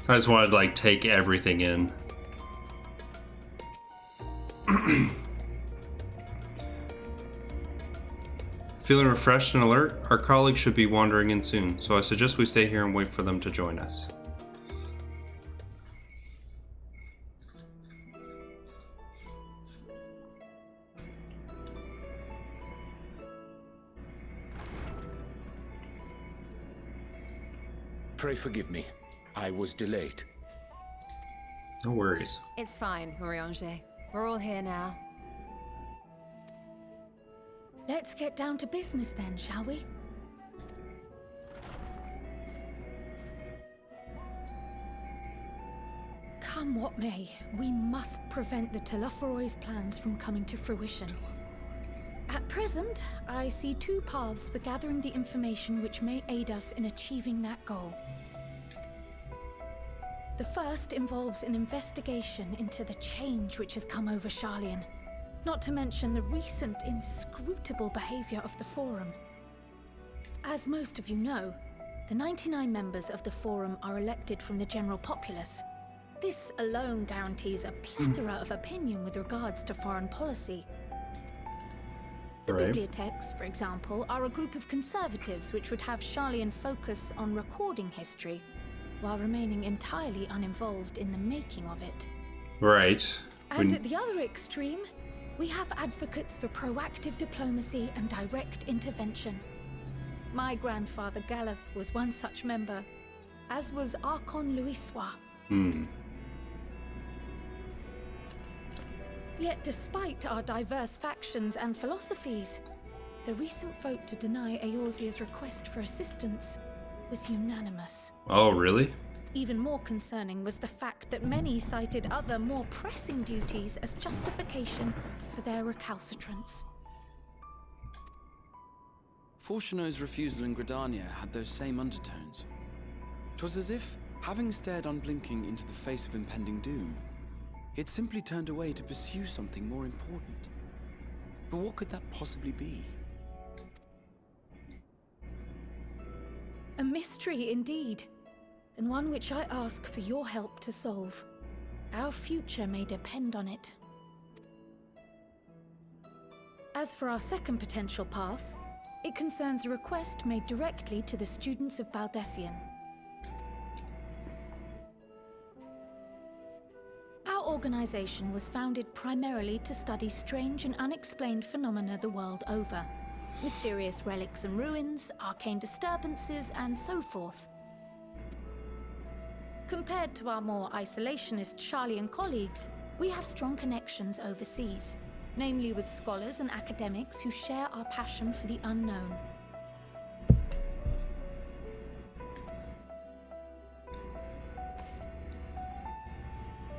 I just wanted to like take everything in. Feeling refreshed and alert? Our colleagues should be wandering in soon, so I suggest we stay here and wait for them to join us. Pray forgive me. I was delayed. No worries. It's fine, Urianger. We're all here now. Let's get down to business then, shall we? Come what may, we must prevent the Telophoroid's plans from coming to fruition. At present, I see two paths for gathering the information which may aid us in achieving that goal. The first involves an investigation into the change which has come over Sharlayan, not to mention the recent inscrutable behavior of the Forum. As most of you know, the 99 members of the Forum are elected from the general populace. This alone guarantees a plethora of opinion with regards to foreign policy. The Bibliotheques, for example, are a group of conservatives which would have Sharlayan focus on recording history, while remaining entirely uninvolved in the making of it. Right. And at the other extreme, we have advocates for proactive diplomacy and direct intervention. My grandfather Galef was one such member, as was Archon Louisois. Yet despite our diverse factions and philosophies, the recent vote to deny Eorzea's request for assistance was unanimous. Oh, really? Even more concerning was the fact that many cited other, more pressing duties as justification for their recalcitrance. Fortuno's refusal in Gridania had those same undertones. 'Twas as if, having stared unblinking into the face of impending doom, it simply turned away to pursue something more important. But what could that possibly be? A mystery indeed, and one which I ask for your help to solve. Our future may depend on it. As for our second potential path, it concerns a request made directly to the students of Baldessian. Our organization was founded primarily to study strange and unexplained phenomena the world over. Mysterious relics and ruins, arcane disturbances, and so forth. Compared to our more isolationist Sharlayan colleagues, we have strong connections overseas, namely with scholars and academics who share our passion for the unknown.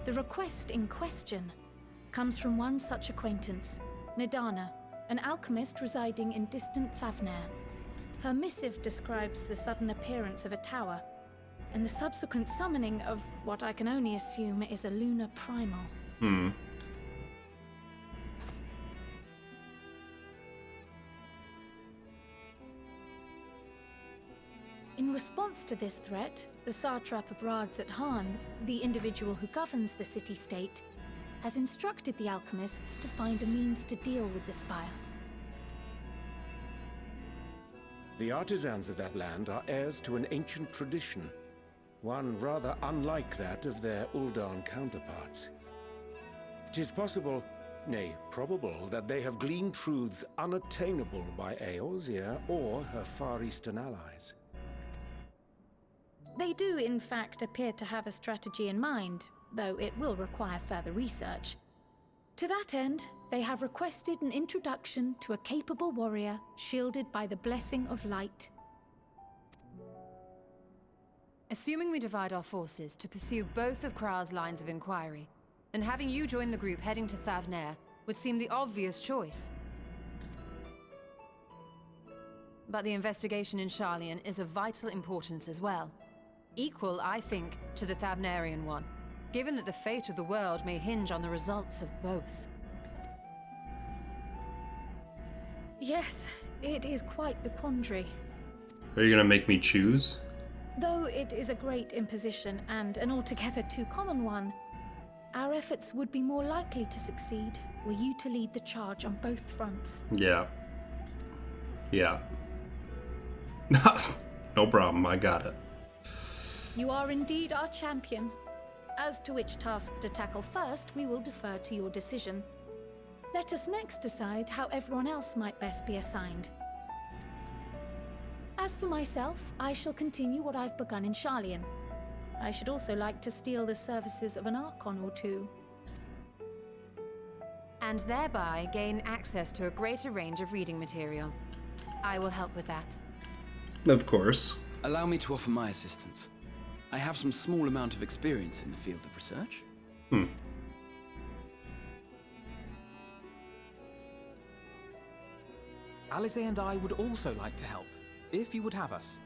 The request in question comes from one such acquaintance, Nidana, an alchemist residing in distant Thavnair. Her missive describes the sudden appearance of a tower, and the subsequent summoning of what I can only assume is a lunar primal. In response to this threat, the Satrap of Radzat-Han, the individual who governs the city-state, has instructed the alchemists to find a means to deal with the spire. The artisans of that land are heirs to an ancient tradition, one rather unlike that of their Uldan counterparts. It is possible, nay, probable, that they have gleaned truths unattainable by Eorzea or her Far Eastern allies. They do, in fact, appear to have a strategy in mind, though it will require further research. To that end, they have requested an introduction to a capable warrior shielded by the blessing of light. Assuming we divide our forces to pursue both of Kral's lines of inquiry, then having you join the group heading to Thavnair would seem the obvious choice. But the investigation in Sharlayan is of vital importance as well. Equal, I think, to the Thavnairian one, given that the fate of the world may hinge on the results of both. Yes, it is quite the quandary. Are you gonna make me choose? Though it is a great imposition and an altogether too common one, our efforts would be more likely to succeed were you to lead the charge on both fronts. Yeah. No problem, I got it. You are indeed our champion. As to which task to tackle first, we will defer to your decision. Let us next decide how everyone else might best be assigned. As for myself, I shall continue what I've begun in Sharlayan. I should also like to steal the services of an Archon or two. And thereby gain access to a greater range of reading material. I will help with that. Of course. Allow me to offer my assistance. I have some small amount of experience in the field of research. Alize and I would also like to help, if you would have us.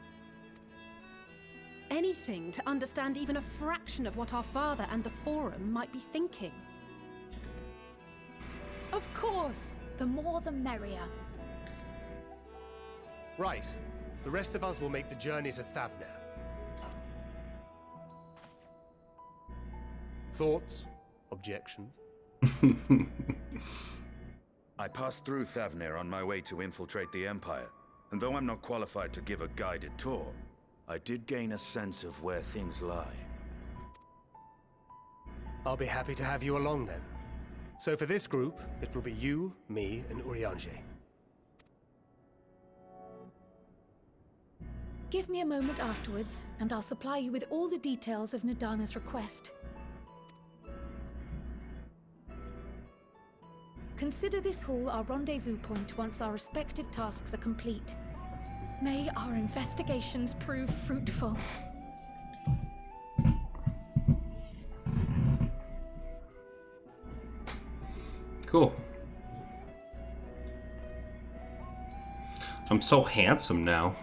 Anything to understand even a fraction of what our father and the Forum might be thinking. Of course, the more the merrier. Right. The rest of us will make the journey to Thavner. Thoughts? Objections? I passed through Thavner on my way to infiltrate the Empire, and though I'm not qualified to give a guided tour, I did gain a sense of where things lie. I'll be happy to have you along then. So for this group, it will be you, me, and Urianger. Give me a moment afterwards, and I'll supply you with all the details of Nadana's request. Consider this hall our rendezvous point once our respective tasks are complete. May our investigations prove fruitful. Cool. I'm so handsome now.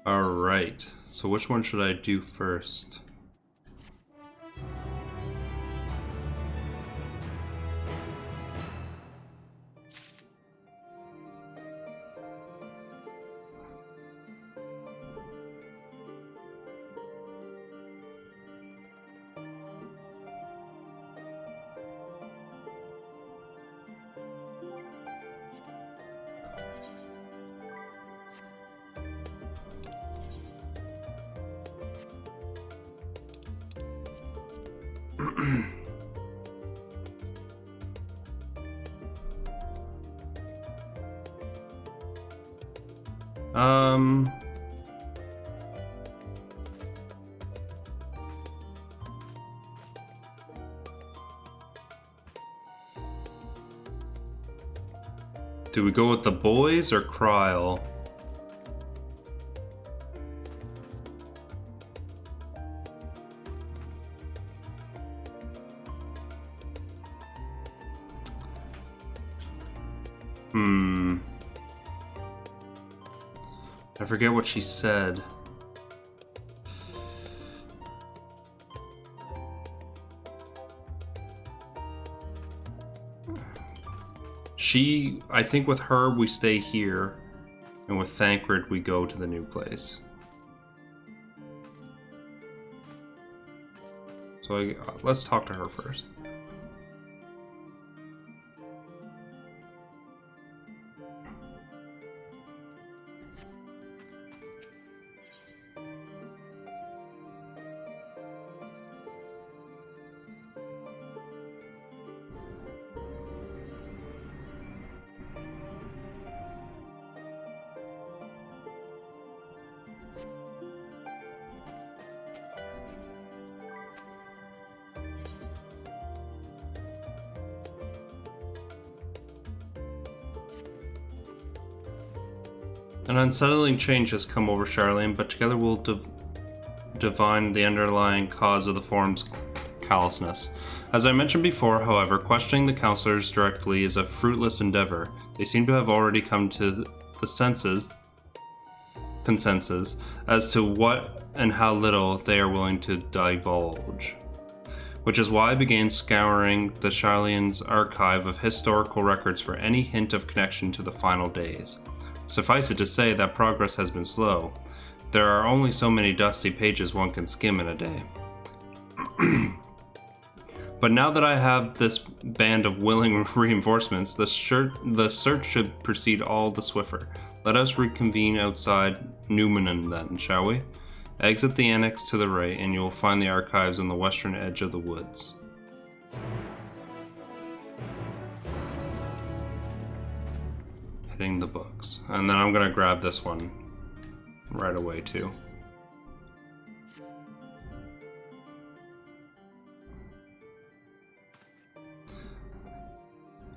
Alright, so which one should I do first? Do we go with the boys or Kryl? I forget what she said. I think with her we stay here, and with Thancred we go to the new place. So let's talk to her first. An unsettling change has come over Sharlayan, but together we'll divine the underlying cause of the Forum's callousness. As I mentioned before, however, questioning the counselors directly is a fruitless endeavor. They seem to have already come to the consensus as to what and how little they are willing to divulge. Which is why I began scouring the Sharlayan's archive of historical records for any hint of connection to the final days. Suffice it to say that progress has been slow. There are only so many dusty pages one can skim in a day. But now that I have this band of willing reinforcements, the search should proceed all the swifter. Let us reconvene outside Numenor then, shall we? Exit the annex to the right and you will find the archives on the western edge of the woods. hitting the books. And then I'm gonna grab this one right away too.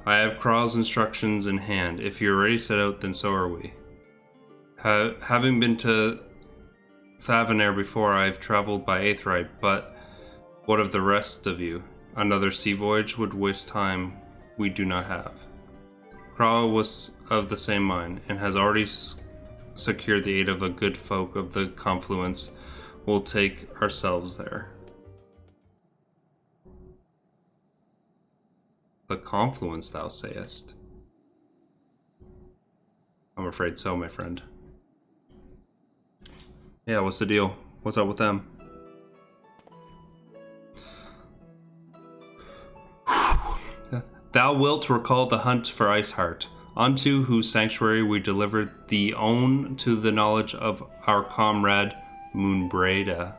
I have Kral's instructions in hand. If you're already set out, then so are we. Having been to Thavanair before, I've traveled by Aetheryte, but what of the rest of you? Another sea voyage would waste time we do not have. Kral was of the same mind, and has already secured the aid of the good folk of the Confluence. We'll take ourselves there. The Confluence, thou sayest? I'm afraid so, my friend. Yeah, what's the deal? What's up with them? Thou wilt recall the hunt for Iceheart, unto whose sanctuary we delivered thee own to the knowledge of our comrade Moonbreda.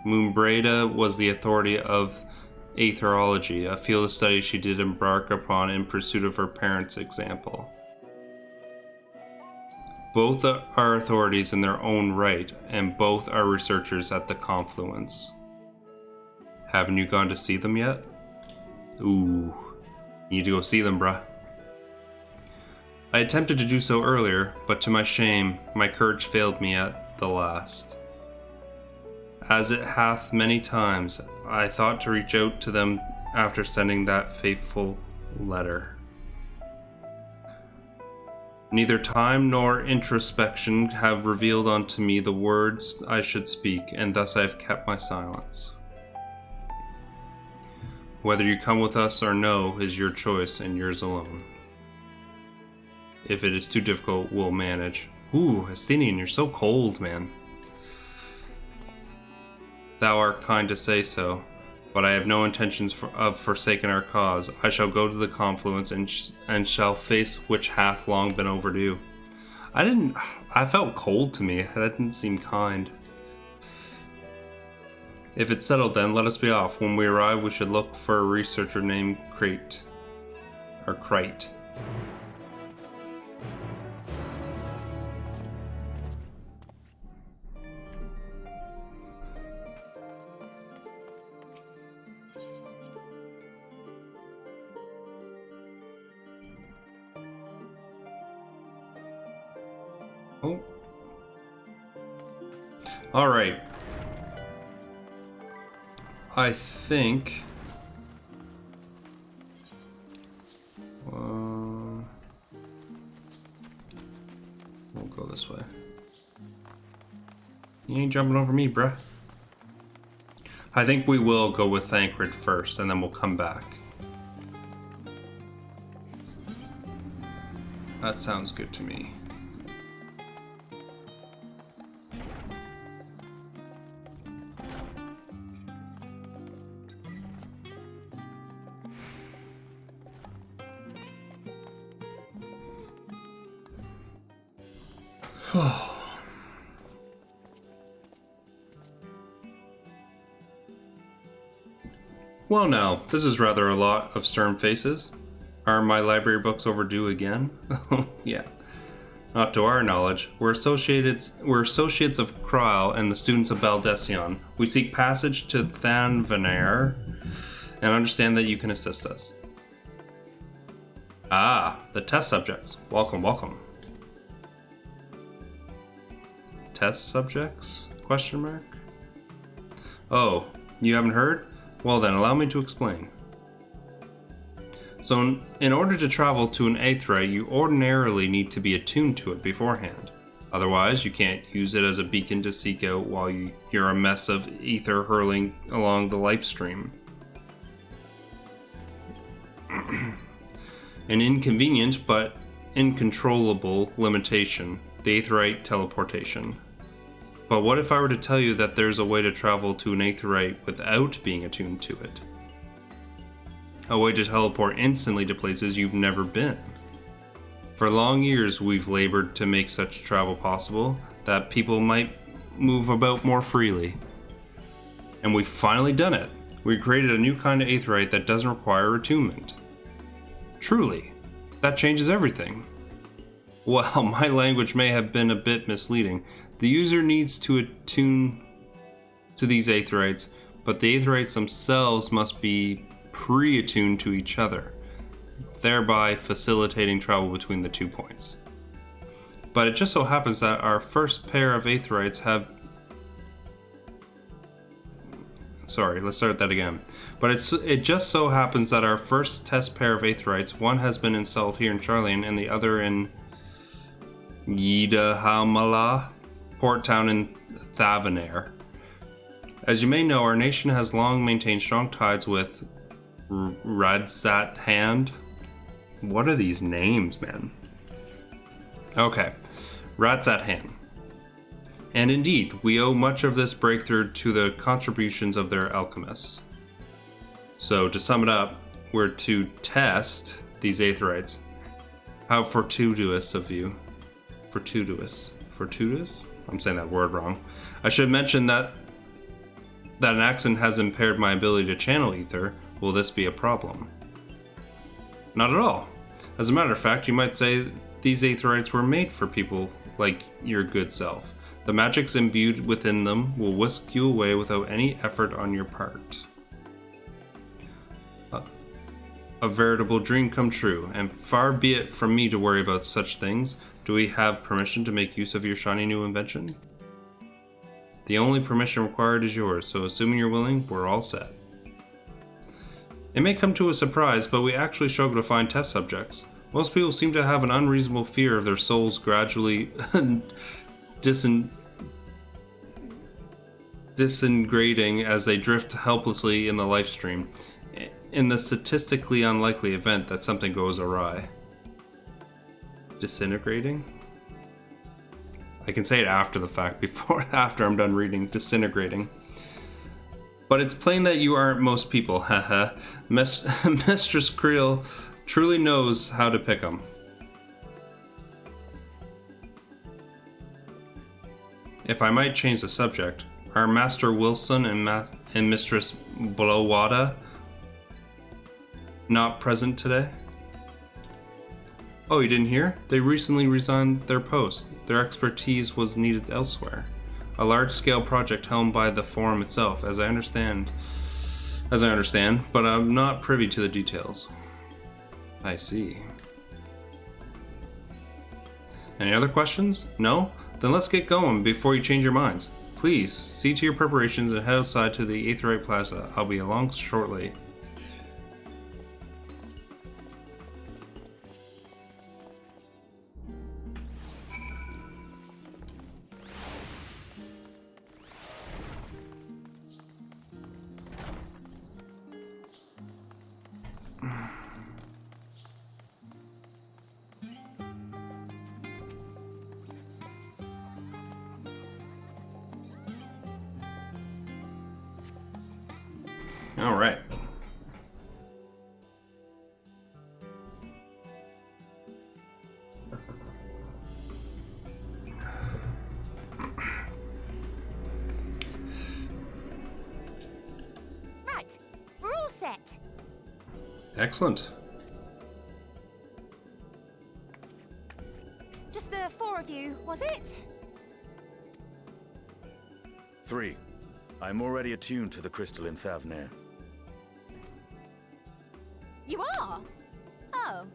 Moonbreda was the authority of aetherology, a field of study she did embark upon in pursuit of her parents' example. Both are authorities in their own right, and both are researchers at the Confluence. Haven't you gone to see them yet? Ooh, you need to go see them, bruh. I attempted to do so earlier, but to my shame, my courage failed me at the last. As it hath many times, I thought to reach out to them after sending that faithful letter. Neither time nor introspection have revealed unto me the words I should speak, and thus I have kept my silence. Whether you come with us or no is your choice and yours alone. If it is too difficult, we'll manage. Ooh, Estinian, you're so cold, man. Thou art kind to say so, but I have no intentions of forsaking our cause. I shall go to the Confluence and shall face which hath long been overdue. I felt cold to me. That didn't seem kind. If it's settled then, let us be off. When we arrive, we should look for a researcher named Crate. Or Krite. Oh. Alright. I think... we'll go this way. You ain't jumping over me, bruh. I think we will go with Thancred first, and then we'll come back. That sounds good to me. Well now, this is rather a lot of stern faces. Are my library books overdue again? Yeah. Not to our knowledge. We're associates of Kral and the students of Baldesion. We seek passage to Thavanair and understand that you can assist us. Ah, the test subjects. Welcome, welcome. Test subjects? Question mark? Oh, you haven't heard? Well then, allow me to explain. So, in order to travel to an Aetheryte, you ordinarily need to be attuned to it beforehand. Otherwise, you can't use it as a beacon to seek out while you're a mess of ether hurling along the life stream. An inconvenient but incontrollable limitation, the Aetheryte teleportation. But what if I were to tell you that there's a way to travel to an Aetheryte without being attuned to it? A way to teleport instantly to places you've never been. For long years we've labored to make such travel possible, that people might move about more freely. And we've finally done it. We created a new kind of Aetheryte that doesn't require attunement. Truly, That changes everything. Well, my language may have been a bit misleading. The user needs to attune to these aetherites, but the aetherites themselves must be pre-attuned to each other, thereby facilitating travel between the 2 points. But it just so happens that our first pair of aetherites have... Sorry, let's start that again. But it just so happens that our first test pair of aetherites, one has been installed here in Sharlayan and the other in Yidahamala, port town in Thavanair. As you may know, our nation has long maintained strong ties with Radsat Hand. What are these names, man? Okay, Radsat Hand. And indeed, we owe much of this breakthrough to the contributions of their alchemists. So, to sum it up, we're to test these aetherites. How fortuitous of you. Fortuitous? I'm saying that word wrong. I should mention that an accident has impaired my ability to channel ether. Will this be a problem? Not at all. As a matter of fact, you might say these aetherites were made for people like your good self. The magics imbued within them will whisk you away without any effort on your part. A veritable dream come true, and far be it from me to worry about such things. Do we have permission to make use of your shiny new invention? The only permission required is yours, so assuming you're willing, we're all set. It may come to a surprise, but we actually struggle to find test subjects. Most people seem to have an unreasonable fear of their souls gradually disintegrating as they drift helplessly in the life stream, in the statistically unlikely event that something goes awry. Disintegrating? I can say it after the fact, after I'm done reading. Disintegrating. But it's plain that you aren't most people, haha. Mistress Creel truly knows how to pick 'em. If I might change the subject, are Master Wilson and Mistress Blowada not present today? Oh, you didn't hear? They recently resigned their post. Their expertise was needed elsewhere. A large-scale project helmed by the Forum itself, as I understand, but I'm not privy to the details. I see. Any other questions? No? Then let's get going before you change your minds. Please, see to your preparations and head outside to the Aetherite Plaza. I'll be along shortly. All right. Right, we're all set. Excellent. Just the 4 of you, was it? 3. I'm already attuned to the crystal in Thavnair. You are? Oh.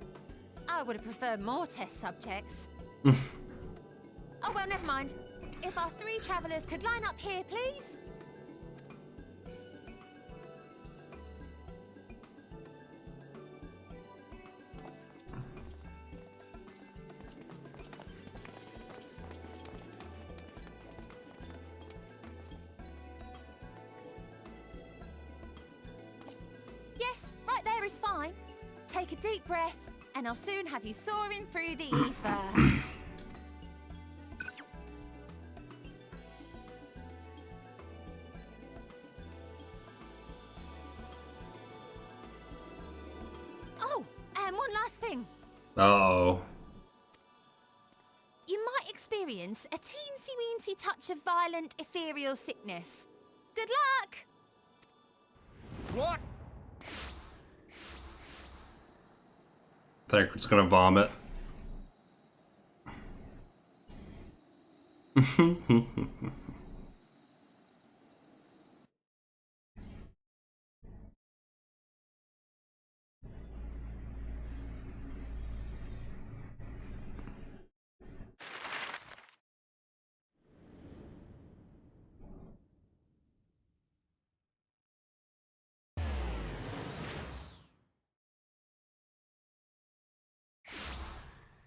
I would have preferred more test subjects. Oh, well, never mind. If our 3 travelers could line up here, please. Yes, right there is fine. Take a deep breath, and I'll soon have you soaring through the ether. Oh, and one last thing. Uh-oh. You might experience a teensy-weensy touch of violent ethereal sickness. Good luck! What? think it's gonna vomit.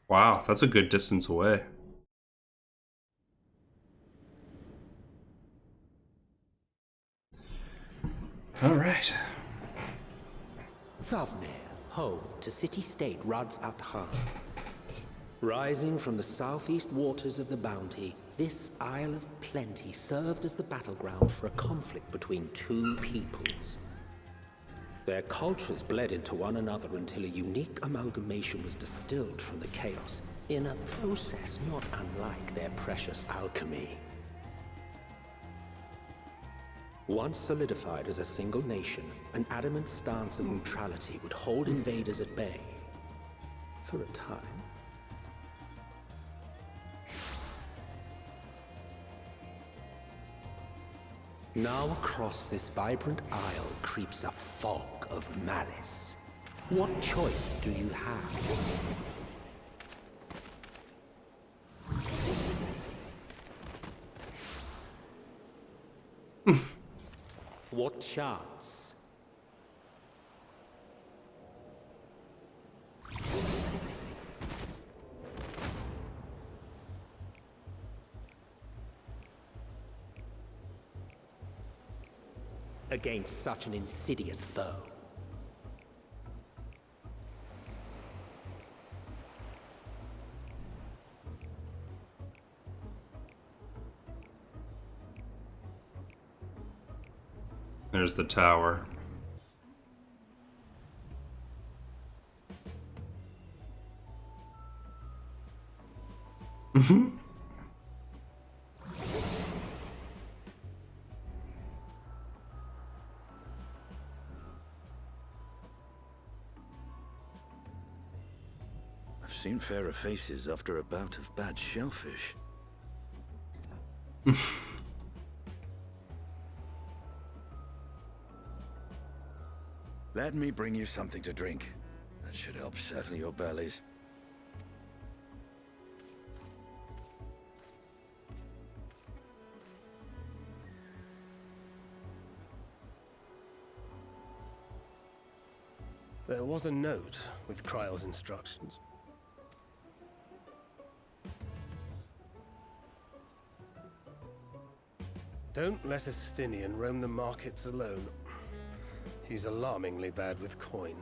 Wow, that's a good distance away. All right. Thavnir, home to city-state Rads at Han. Rising from the southeast waters of the Bounty, this Isle of Plenty served as the battleground for a conflict between two peoples. Their cultures bled into one another until a unique amalgamation was distilled from the chaos, in a process not unlike their precious alchemy. Once solidified as a single nation, an adamant stance of neutrality would hold invaders at bay. For a time. Now across this vibrant isle creeps a fog of malice. What choice do you have? What chance? Against such an insidious foe. There's the tower. I've seen fairer faces after a bout of bad shellfish. Let me bring you something to drink. That should help settle your bellies. There was a note with Kryle's instructions. Don't let Estinian roam the markets alone. He's alarmingly bad with coin.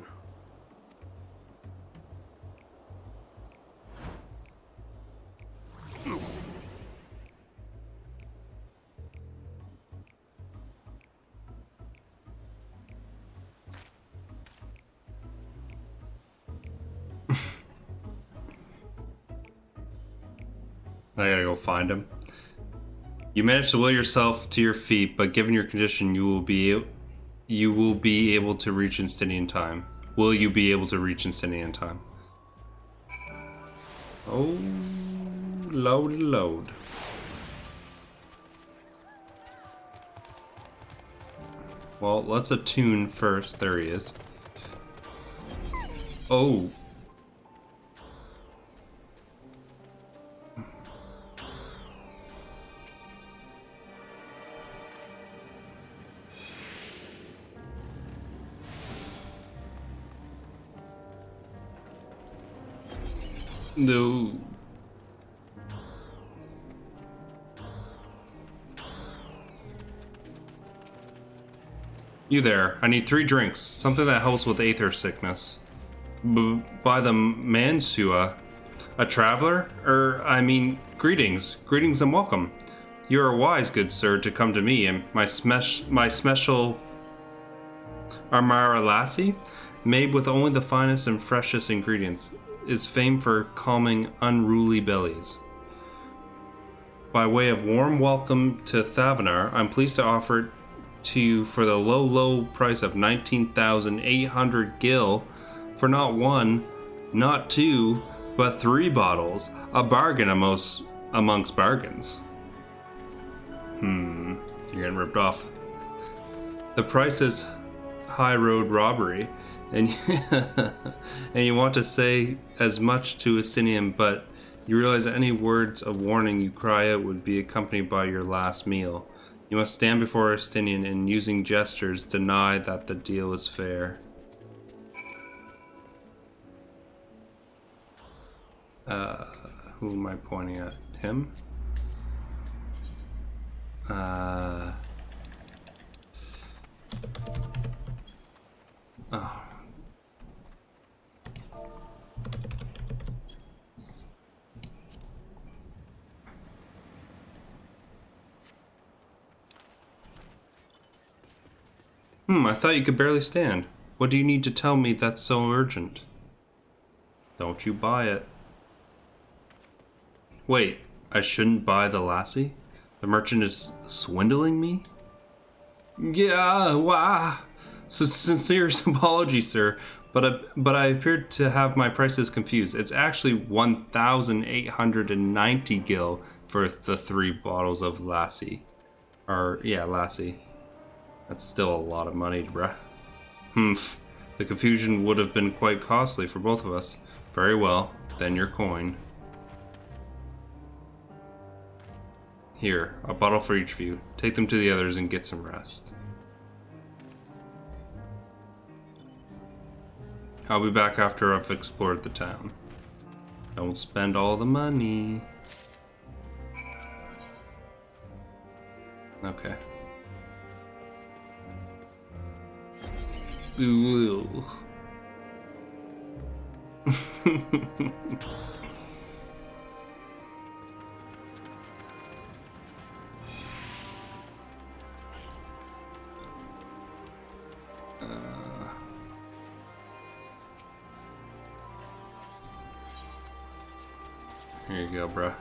I gotta go find him. You managed to will yourself to your feet, but given your condition, you will be able to reach Instinian time. Will you be able to reach Instinian time? Oh, load. Well, let's attune first. There he is. Oh. No. You there. I need 3 drinks. Something that helps with aether sickness. By the Mansua. A traveler? Greetings. Greetings and welcome. You are wise, good sir, to come to me and my special Armara Lassie, made with only the finest and freshest ingredients, is famed for calming unruly bellies. By way of warm welcome to Thavnar, I'm pleased to offer it to you for the low price of 19,800 gil for not 1, Not 2, but 3 bottles. A bargain amongst bargains. You're getting ripped off. The price is high road robbery, and and you want to say as much to Estinian, but you realize any words of warning you cry out would be accompanied by your last meal. You must stand before Estinian and, using gestures, deny that the deal is fair. Who am I pointing at? Him? Oh. I thought you could barely stand. What do you need to tell me that's so urgent? Don't you buy it. Wait, I shouldn't buy the lassie? The merchant is swindling me? Yeah, wow. So sincere apologies, sir, but I appeared to have my prices confused. It's actually 1,890 gil for the 3 bottles of lassie. Or, yeah, lassie. That's still a lot of money, bruh. The confusion would have been quite costly for both of us. Very well, then your coin. Here, a bottle for each of you. Take them to the others and get some rest. I'll be back after I've explored the town. Don't spend all the money. Okay. Ooh. Here you go, bruh.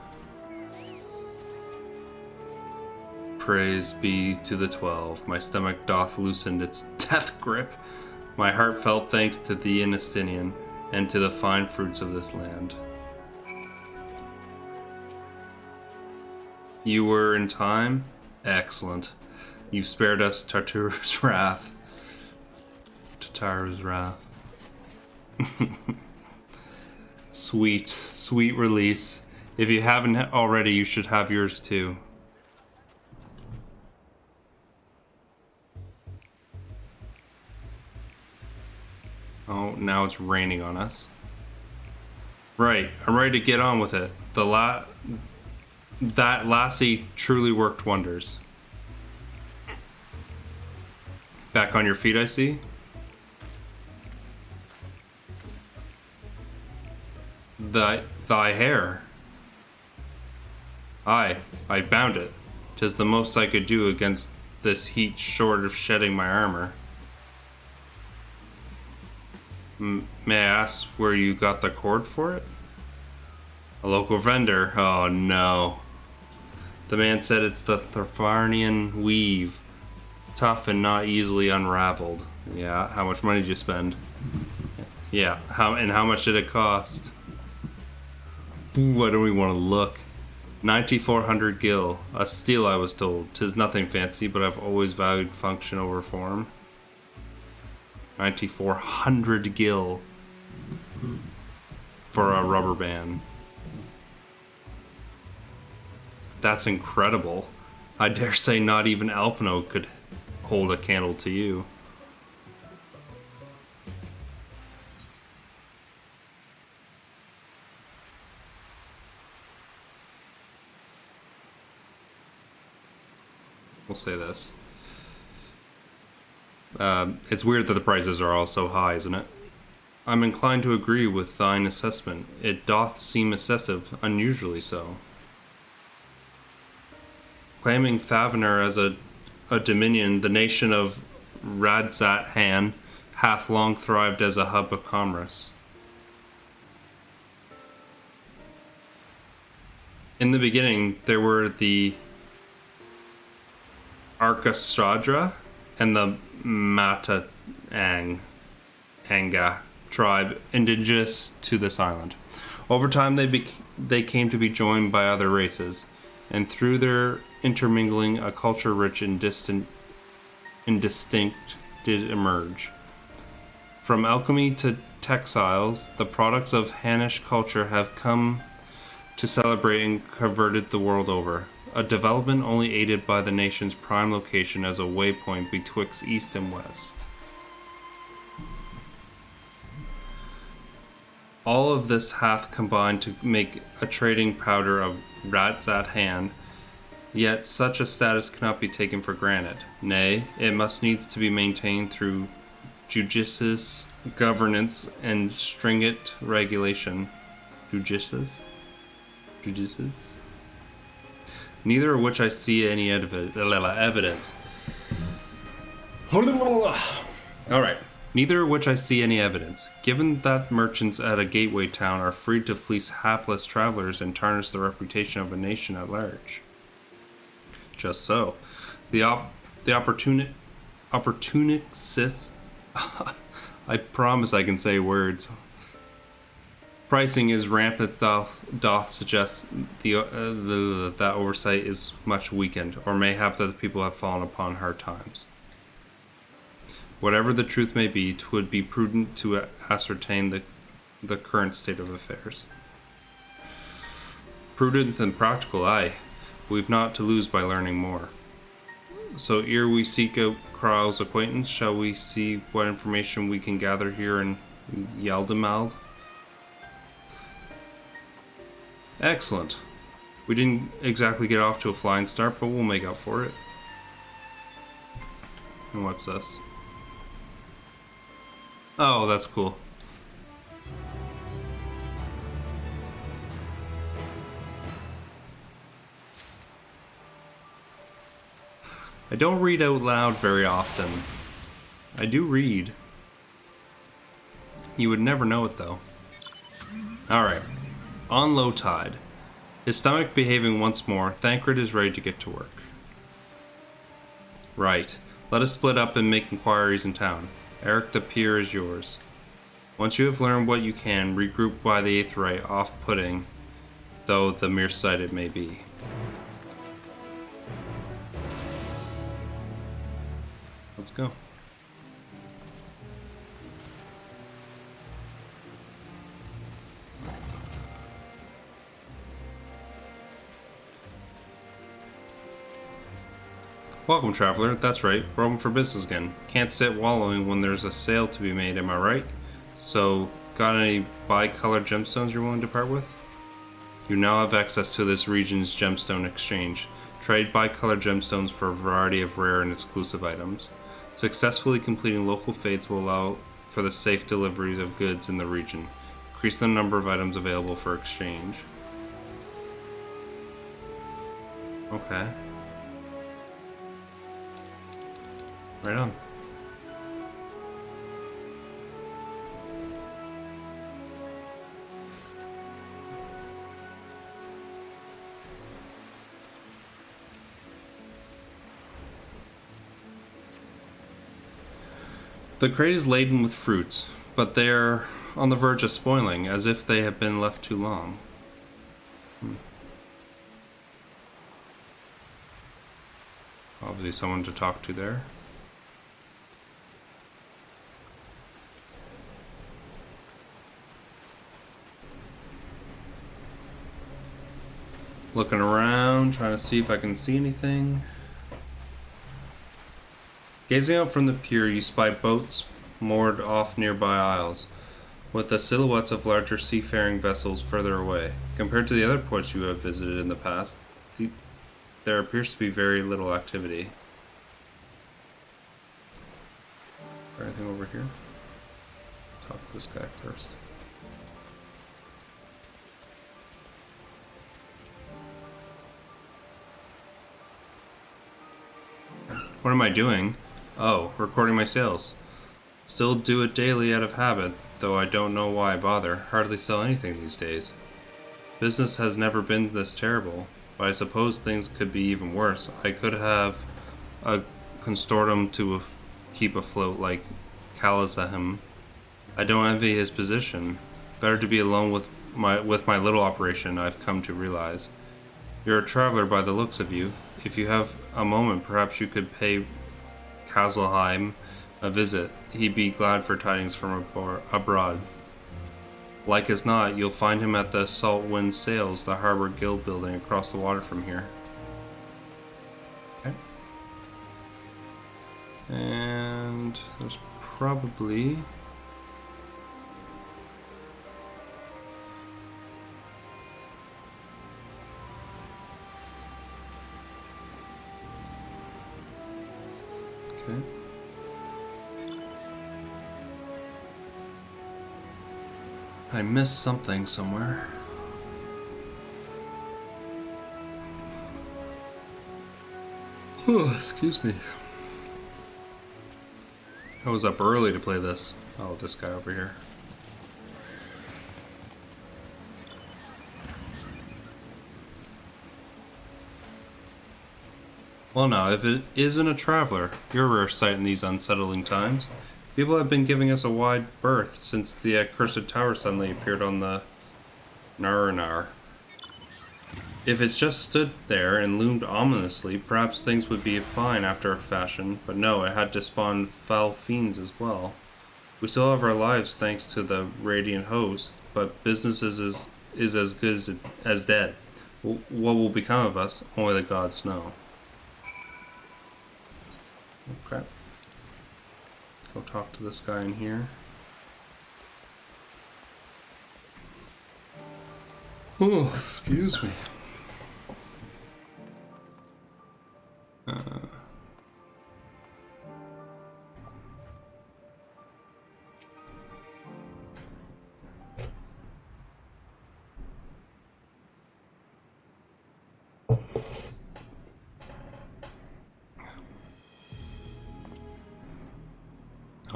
Praise be to the 12. My stomach doth loosen its death grip. My heartfelt thanks to thee, Estinian, and to the fine fruits of this land. You were in time? Excellent. You've spared us Tartaru's wrath. Tataru's wrath. Sweet, sweet release. If you haven't already, you should have yours too. Oh, now it's raining on us. Right, I'm ready to get on with it. That lassie truly worked wonders. Back on your feet, I see. Thy hair. Aye, I bound it. 'Tis the most I could do against this heat, short of shedding my armor. May I ask where you got the cord for it? A local vendor? Oh no. The man said it's the Tharfarnian weave. Tough and not easily unraveled. Yeah, how much money did you spend? Yeah, how much did it cost? Why do we want to look? 9,400 gil. A steal, I was told. 'Tis nothing fancy, but I've always valued function over form. 9,400 gil for a rubber band. That's incredible. I dare say not even Alphino could hold a candle to you. We'll say this. It's weird that the prices are all so high, isn't it? I'm inclined to agree with thine assessment. It doth seem excessive, unusually so. Claiming Thavener as a dominion, the nation of Radzat Han hath long thrived as a hub of commerce. In the beginning, there were the Arkasadra and the Anga tribe indigenous to this island. Over time, they came to be joined by other races, and through their intermingling, a culture rich and distinct did emerge. From alchemy to textiles, the products of Hanish culture have come to celebrate and converted the world over. A development only aided by the nation's prime location as a waypoint betwixt east and west. All of this hath combined to make a trading powder of rats at hand, yet such a status cannot be taken for granted. Nay, it must needs to be maintained through judicious governance and stringent regulation. Judicious? Neither of which I see any evidence. Alright. Neither of which I see any evidence, given that merchants at a gateway town are free to fleece hapless travelers and tarnish the reputation of a nation at large. Just so. The opportunists I promise I can say words. Pricing is rampant doth suggest that oversight is much weakened, or mayhap that the people have fallen upon hard times. Whatever the truth may be, 'twould be prudent to ascertain the current state of affairs. Prudent and practical, aye. We've not to lose by learning more. So ere we seek out Krau's acquaintance, shall we see what information we can gather here in Yaldemald? Excellent. We didn't exactly get off to a flying start, but we'll make up for it. And what's this? Oh, that's cool. I don't read out loud very often. I do read. You would never know it though. Alright. On low tide. His stomach behaving once more, Thancred is ready to get to work. Right. Let us split up and make inquiries in town. Eric, the pier is yours. Once you have learned what you can, regroup by the Aetheryte, off-putting, though the mere sight it may be. Let's go. Welcome, traveler. That's right, we're open for business again. Can't sit wallowing when there's a sale to be made, am I right? So, got any bi-colored gemstones you're willing to part with? You now have access to this region's gemstone exchange. Trade bi-colored gemstones for a variety of rare and exclusive items. Successfully completing local fates will allow for the safe delivery of goods in the region. Increase the number of items available for exchange. Okay. Right on. The crate is laden with fruits, but they are on the verge of spoiling, as if they have been left too long. Obviously someone to talk to there. Looking around, trying to see if I can see anything. Gazing out from the pier, you spy boats moored off nearby isles, with the silhouettes of larger seafaring vessels further away. Compared to the other ports you have visited in the past, there appears to be very little activity. Anything over here? Talk to this guy first. What am I doing? Oh, recording my sales. Still do it daily out of habit, though I don't know why I bother. Hardly sell anything these days. Business has never been this terrible, but I suppose things could be even worse. I could have a consortium to keep afloat like Kalazahim, I don't envy his position. Better to be alone with my little operation, I've come to realize. You're a traveler by the looks of you. If you have a moment, perhaps you could pay Kazelheim a visit. He'd be glad for tidings from abroad. Like as not, you'll find him at the Salt Wind Sails, the Harbor Guild building across the water from here. Okay. And there's probably... Okay. I missed something somewhere. Oh, excuse me. I was up early to play this. Oh, this guy over here. Well now, if it isn't a traveler, you're a rare sight in these unsettling times. People have been giving us a wide berth since the accursed tower suddenly appeared on the Naranar. If it's just stood there and loomed ominously, perhaps things would be fine after a fashion, but no, it had to spawn foul fiends as well. We still have our lives thanks to the Radiant Host, but business is as good as dead. What will become of us, only the gods know. Okay. Go talk to this guy in here. Oh, excuse me.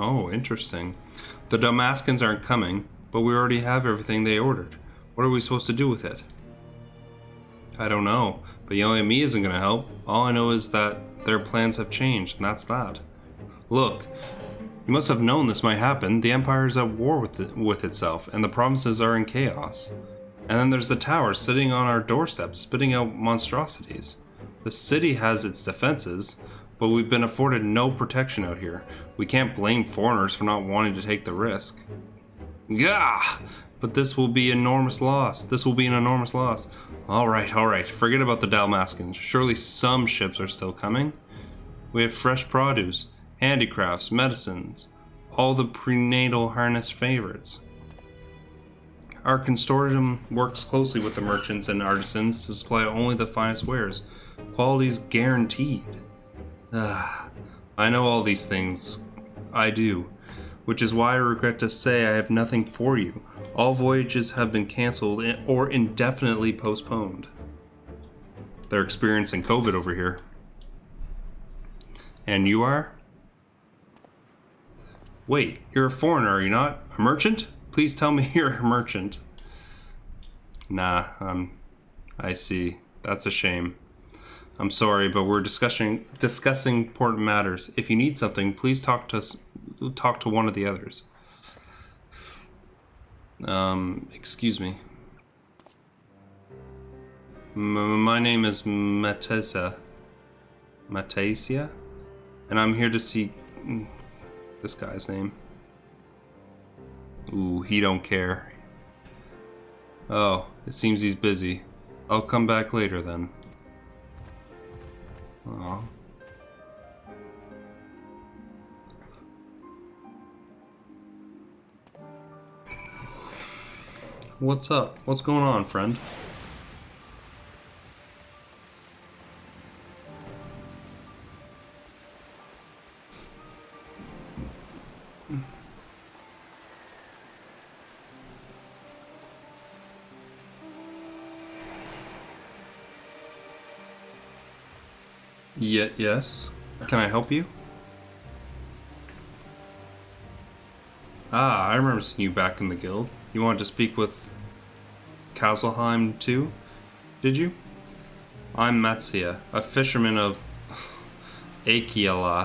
Oh, interesting. The Damascans aren't coming, but we already have everything they ordered. What are we supposed to do with it? I don't know, but yelling at me isn't going to help. All I know is that their plans have changed, and that's that. Look, you must have known this might happen. The Empire is at war with itself, and the provinces are in chaos. And then there's the tower sitting on our doorstep, spitting out monstrosities. The city has its defenses, but we've been afforded no protection out here. We can't blame foreigners for not wanting to take the risk. Gah! But this will be an enormous loss. This will be an enormous loss. All right. Forget about the Dalmascans. Surely some ships are still coming. We have fresh produce, handicrafts, medicines, all the prenatal harness favorites. Our consortium works closely with the merchants and artisans to supply only the finest wares. Quality's guaranteed. I know all these things. I do. Which is why I regret to say I have nothing for you. All voyages have been cancelled or indefinitely postponed. They're experiencing COVID over here. And you are? Wait, you're a foreigner, are you not? A merchant? Please tell me you're a merchant. Nah, I see. That's a shame. I'm sorry, but we're discussing important matters. If you need something, please talk to one of the others. Excuse me. My name is Matesia, and I'm here to see this guy's name. Ooh, he don't care. Oh, it seems he's busy. I'll come back later then. Aw. What's up? What's going on, friend? Yes. Can I help you? Ah, I remember seeing you back in the guild. You wanted to speak with Kazelheim too, did you? I'm Matsia, a fisherman of Akili.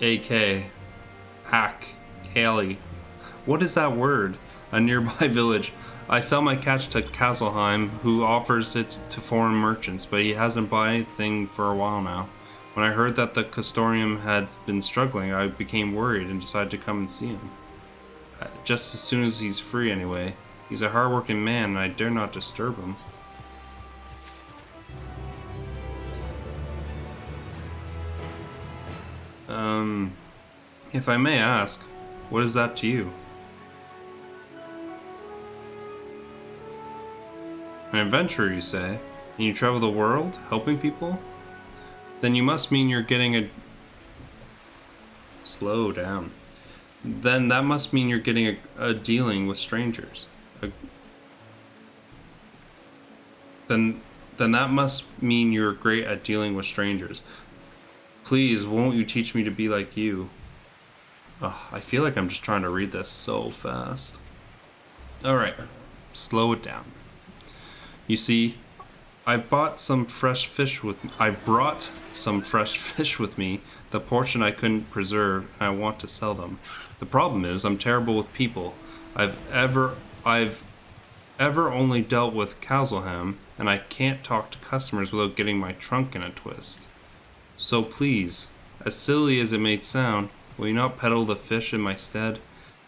AK, hack, alley. What is that word? A nearby village. I sell my catch to Kasselheim, who offers it to foreign merchants, but he hasn't bought anything for a while now. When I heard that the Custodium had been struggling, I became worried and decided to come and see him. Just as soon as he's free, anyway. He's a hard-working man, and I dare not disturb him. If I may ask, what is that to you? An adventurer, you say? And you travel the world, helping people? Then you must mean you're getting a... Slow down. Then that must mean you're getting a dealing with strangers. Then that must mean you're great at dealing with strangers. Please, won't you teach me to be like you? Oh, I feel like I'm just trying to read this so fast. Alright, slow it down. You see, I brought some fresh fish with me, the portion I couldn't preserve, and I want to sell them. The problem is, I'm terrible with people. I've ever only dealt with Kasselheim, and I can't talk to customers without getting my trunk in a twist. So please, as silly as it may sound, will you not peddle the fish in my stead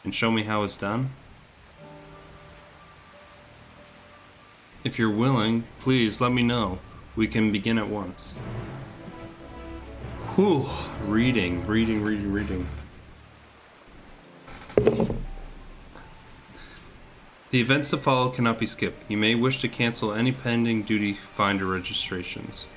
and show me how it's done? If you're willing, please let me know. We can begin at once. Whew, reading. The events to follow cannot be skipped. You may wish to cancel any pending duty finder registrations.